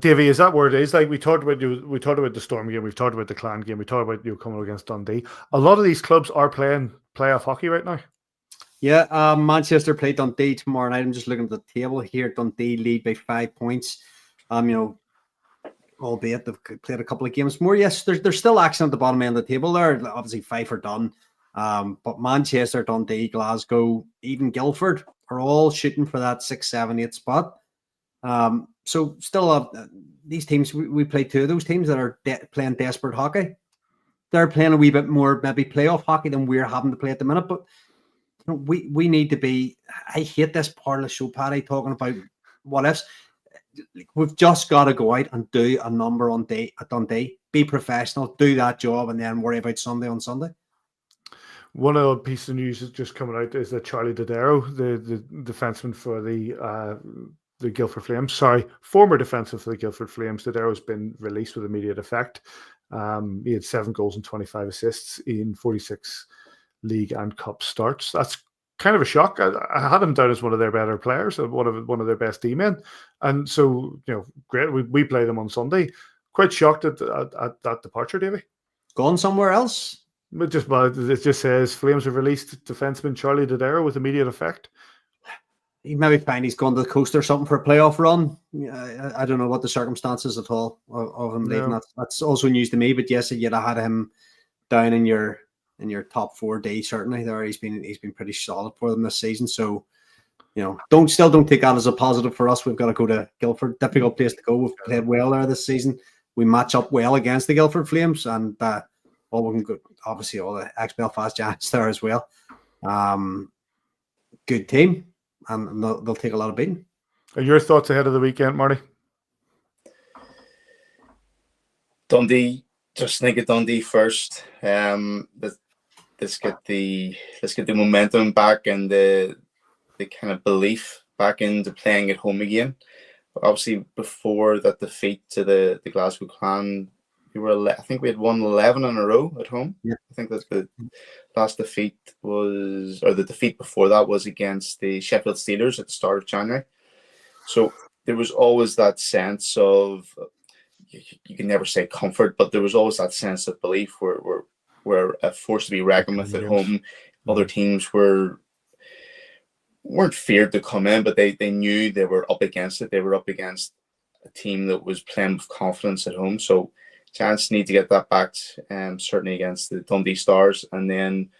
Davy, is that where it is? Like we talked about the Storm game, we've talked about the Clan game, we talked about you coming against Dundee. A lot of these clubs are playing playoff hockey right now. Yeah, Manchester play Dundee tomorrow night. I'm just looking at the table here. Dundee lead by 5 points. Albeit they've played a couple of games more. Yes, there's still action at the bottom end of the table there. Obviously, 5 are done. But Manchester, Dundee, Glasgow, even Guildford are all shooting for that 6, 7, 8 spot. So still these teams, we play 2 of those teams that are playing desperate hockey. They're playing a wee bit more maybe playoff hockey than we're having to play at the minute. But we need to be. I hate this part of the show, Paddy, talking about what ifs. We've just got to go out and do a number on Dundee, be professional, do that job, and then worry about Sunday on Sunday. One other piece of news that's just coming out is that Charlie Dodaro, the defenseman for the Guildford Flames, former defenseman for the Guildford Flames, Dodaro's been released with immediate effect. He had 7 goals and 25 assists in 46 league and cup starts. That's kind of a shock. I had him down as one of their better players, one of their best D-men, and so great. We play them on Sunday. Quite shocked at that departure, Davy. Gone somewhere else. It just says Flames have released defenseman Charlie Dodaro with immediate effect. He maybe find he's gone to the coast or something for a playoff run. I don't know what the circumstances at all of him leaving. That's also news to me. But yes, you'd have had him down in your top 4 days certainly. There, he's been pretty solid for them this season. So don't take that as a positive for us. We've got to go to Guildford. Difficult place to go. We've played well there this season. We match up well against the Guildford Flames, and all we can go. Obviously, all the ex-Belfast Giants there as well. Good team. And they'll take a lot of beating. Are your thoughts ahead of the weekend, Marty? Dundee, just think of Dundee first. Let's get the momentum back and the kind of belief back into playing at home again. Obviously, before that defeat to the Glasgow Clan, I think we had won 11 in a row at home. Yeah. I think that the last defeat the defeat before that was against the Sheffield Steelers at the start of January. So there was always that sense of, you can never say comfort, but there was always that sense of belief. We're a force to be reckoned with at home. Other teams weren't feared to come in, but they knew they were up against it. They were up against a team that was playing with confidence at home. So Giants need to get that back, certainly against the Dundee Stars. And then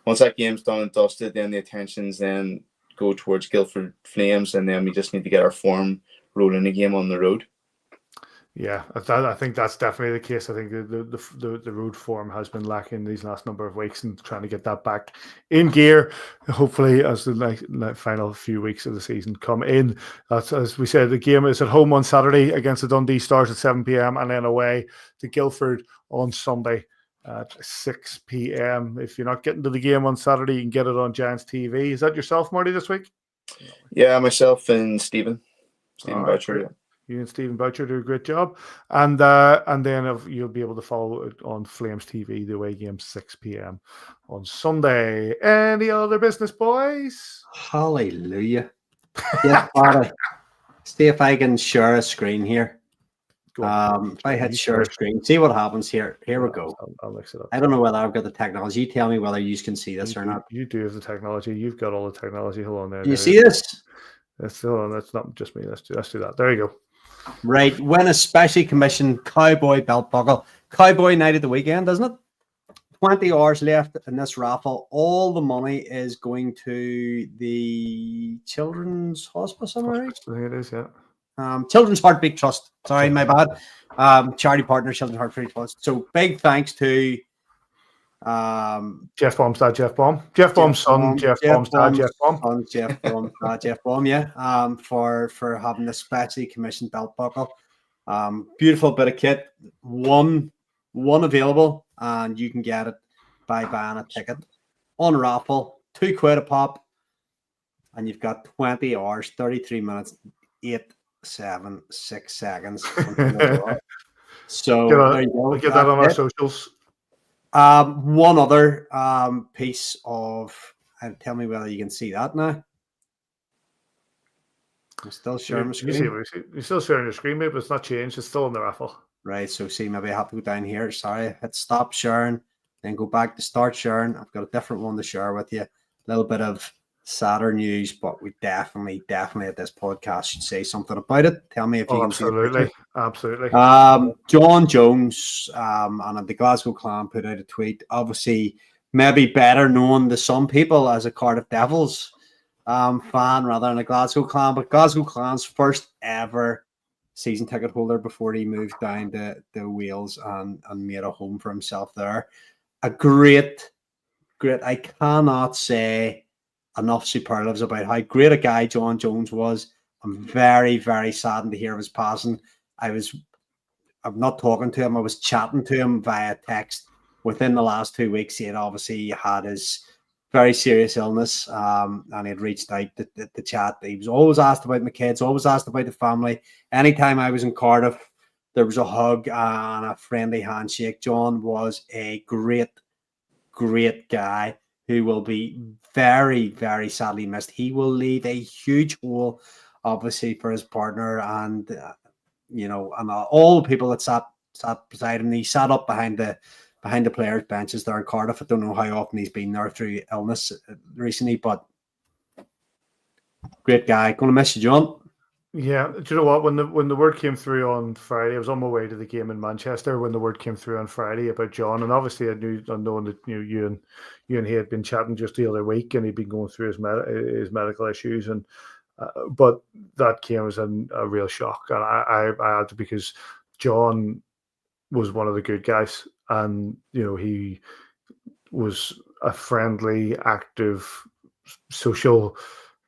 once that game's done and dusted, then the attentions then go towards Guildford Flames, and then we just need to get our form rolling again on the road. Yeah, I think that's definitely the case. I think the road form has been lacking these last number of weeks, and trying to get that back in gear, hopefully, as the final few weeks of the season come in. That's, as we said, the game is at home on Saturday against the Dundee Stars at 7 p.m. and then away to Guildford on Sunday at 6 p.m. If you're not getting to the game on Saturday, you can get it on Giants TV. Is that yourself, Marty, this week? Yeah, myself and Stephen Boucher. Yeah. You and Stephen Boucher do a great job. And then you'll be able to follow it on Flames TV, the away game, 6 p.m. on Sunday. Any other business, boys? Hallelujah. Yes, Paddy. See if I can share a screen here. If I hit share screen, see what happens here. Here we go. I'll mix it up. I don't know whether I've got the technology. You tell me whether you can see this or not. You do have the technology. You've got all the technology. Hold on there. You see this? That's not just me. Let's do that. There you go. Right. When a specially commissioned cowboy belt buckle. Cowboy night at the weekend, doesn't it? 20 hours left in this raffle. All the money is going to the Children's Hospice, am I right? I think it is, yeah. Children's Heartbeat Trust. Sorry, my bad. Charity partner, Children's Heartbeat Trust. So big thanks to Jeff Baum's dad, Jeff Baum. Jeff Baum's son, Jeff Baum's dad, Jeff Baum. Son, Jeff Baum's dad, Jeff Baum, yeah. For having this specially commissioned belt buckle. Beautiful bit of kit. One available, and you can get it by buying a ticket on raffle. £2 a pop, and you've got 20 hours, 33 minutes, 8, 7, 6 seconds. So there you go. Get that on our socials. One other piece of, and tell me whether you can see that now. I'm still sharing my screen. You're still sharing your screen, mate, but it's not changed. It's still on the raffle. Right. So see, maybe I have to go down here. Sorry, hit stop sharing, then go back to start sharing. I've got a different one to share with you. A little bit of sadder news, but we definitely at this podcast should say something about it. Tell me if you can see it. Absolutely. John Jones and the Glasgow Clan put out a tweet. Obviously, maybe better known to some people as a Cardiff Devils fan rather than a Glasgow Clan, but Glasgow Clan's first ever season ticket holder before he moved down to Wales and made a home for himself there. A great, I cannot say enough superlatives about how great a guy John Jones was. I'm very, very saddened to hear of his passing. I'm not talking to him. I was chatting to him via text. Within the last 2 weeks, he had obviously had his very serious illness, and he had reached out to chat. He was always asked about my kids, always asked about the family. Anytime I was in Cardiff, there was a hug and a friendly handshake. John was a great, great guy who will be very, very sadly missed. He will leave a huge hole, obviously, for his partner and all the people that sat beside him. He sat up behind the players' benches there in Cardiff. I don't know how often he's been there through illness recently, but great guy. Going to miss you, John. Yeah, do you know what? When the word came through on Friday, I was on my way to the game in Manchester when the word came through on Friday about John, and obviously I'd known that you and he had been chatting just the other week, and he'd been going through his medical issues, and but that came as a real shock, and I had to, because John was one of the good guys, and he was a friendly, active, social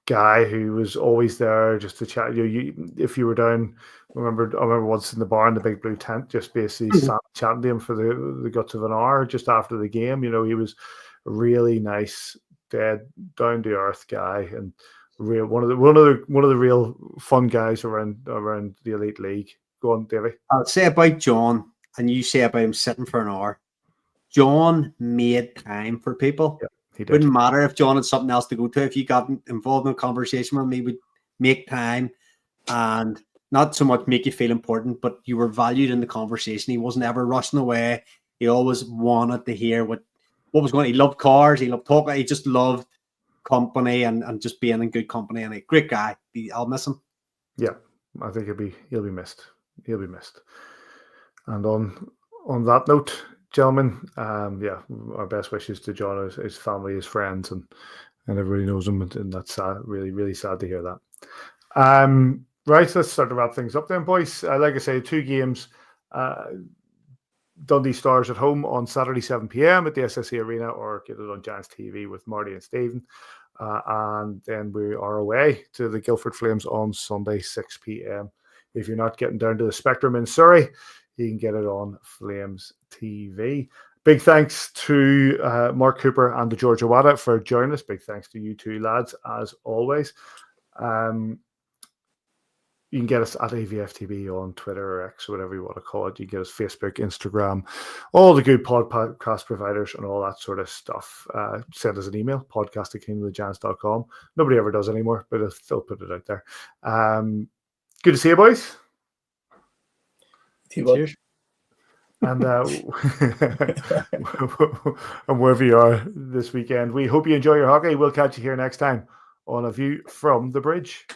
guy who was always there just to chat. If you were down, I remember once in the bar in the big blue tent, just basically chatting to him for the guts of an hour just after the game. He was a really nice, dead, down to earth guy, and one of the real fun guys around the elite league. Go on, Davy. I'll say about John, and you say about him sitting for an hour. John made time for people. Yeah. It wouldn't matter if John had something else to go to. If you got involved in a conversation with him, he would make time and not so much make you feel important, but you were valued in the conversation. He wasn't ever rushing away. He always wanted to hear what was going on. He loved cars. He loved talking. He just loved company and just being in good company. And a great guy. I'll miss him. Yeah, I think he'll be missed. He'll be missed. And on that note, gentlemen, our best wishes to John, his family, his friends, and everybody knows him, and that's sad, really, really sad to hear that. Right, let's start to wrap things up then, boys. Like I say, 2 games. Dundee Stars at home on Saturday 7 p.m. at the SSE Arena, or get it on Giants TV with Marty and Stephen. And then we are away to the Guildford Flames on Sunday 6 p.m. If you're not getting down to the Spectrum in Surrey, you can get it on Flames TV. Big thanks to Mark Cooper and to George Awada for joining us. Big thanks to you two lads, as always. You can get us at AVFTB on Twitter or X, or whatever you want to call it. You can get us Facebook, Instagram, all the good podcast providers and all that sort of stuff. Send us an email, podcast@kingdomofthegiants.com. Nobody ever does anymore, but I'll still put it out there. Good to see you, boys. Cheers. And and wherever you are this weekend, we hope you enjoy your hockey. We'll catch you here next time on A View from the Bridge.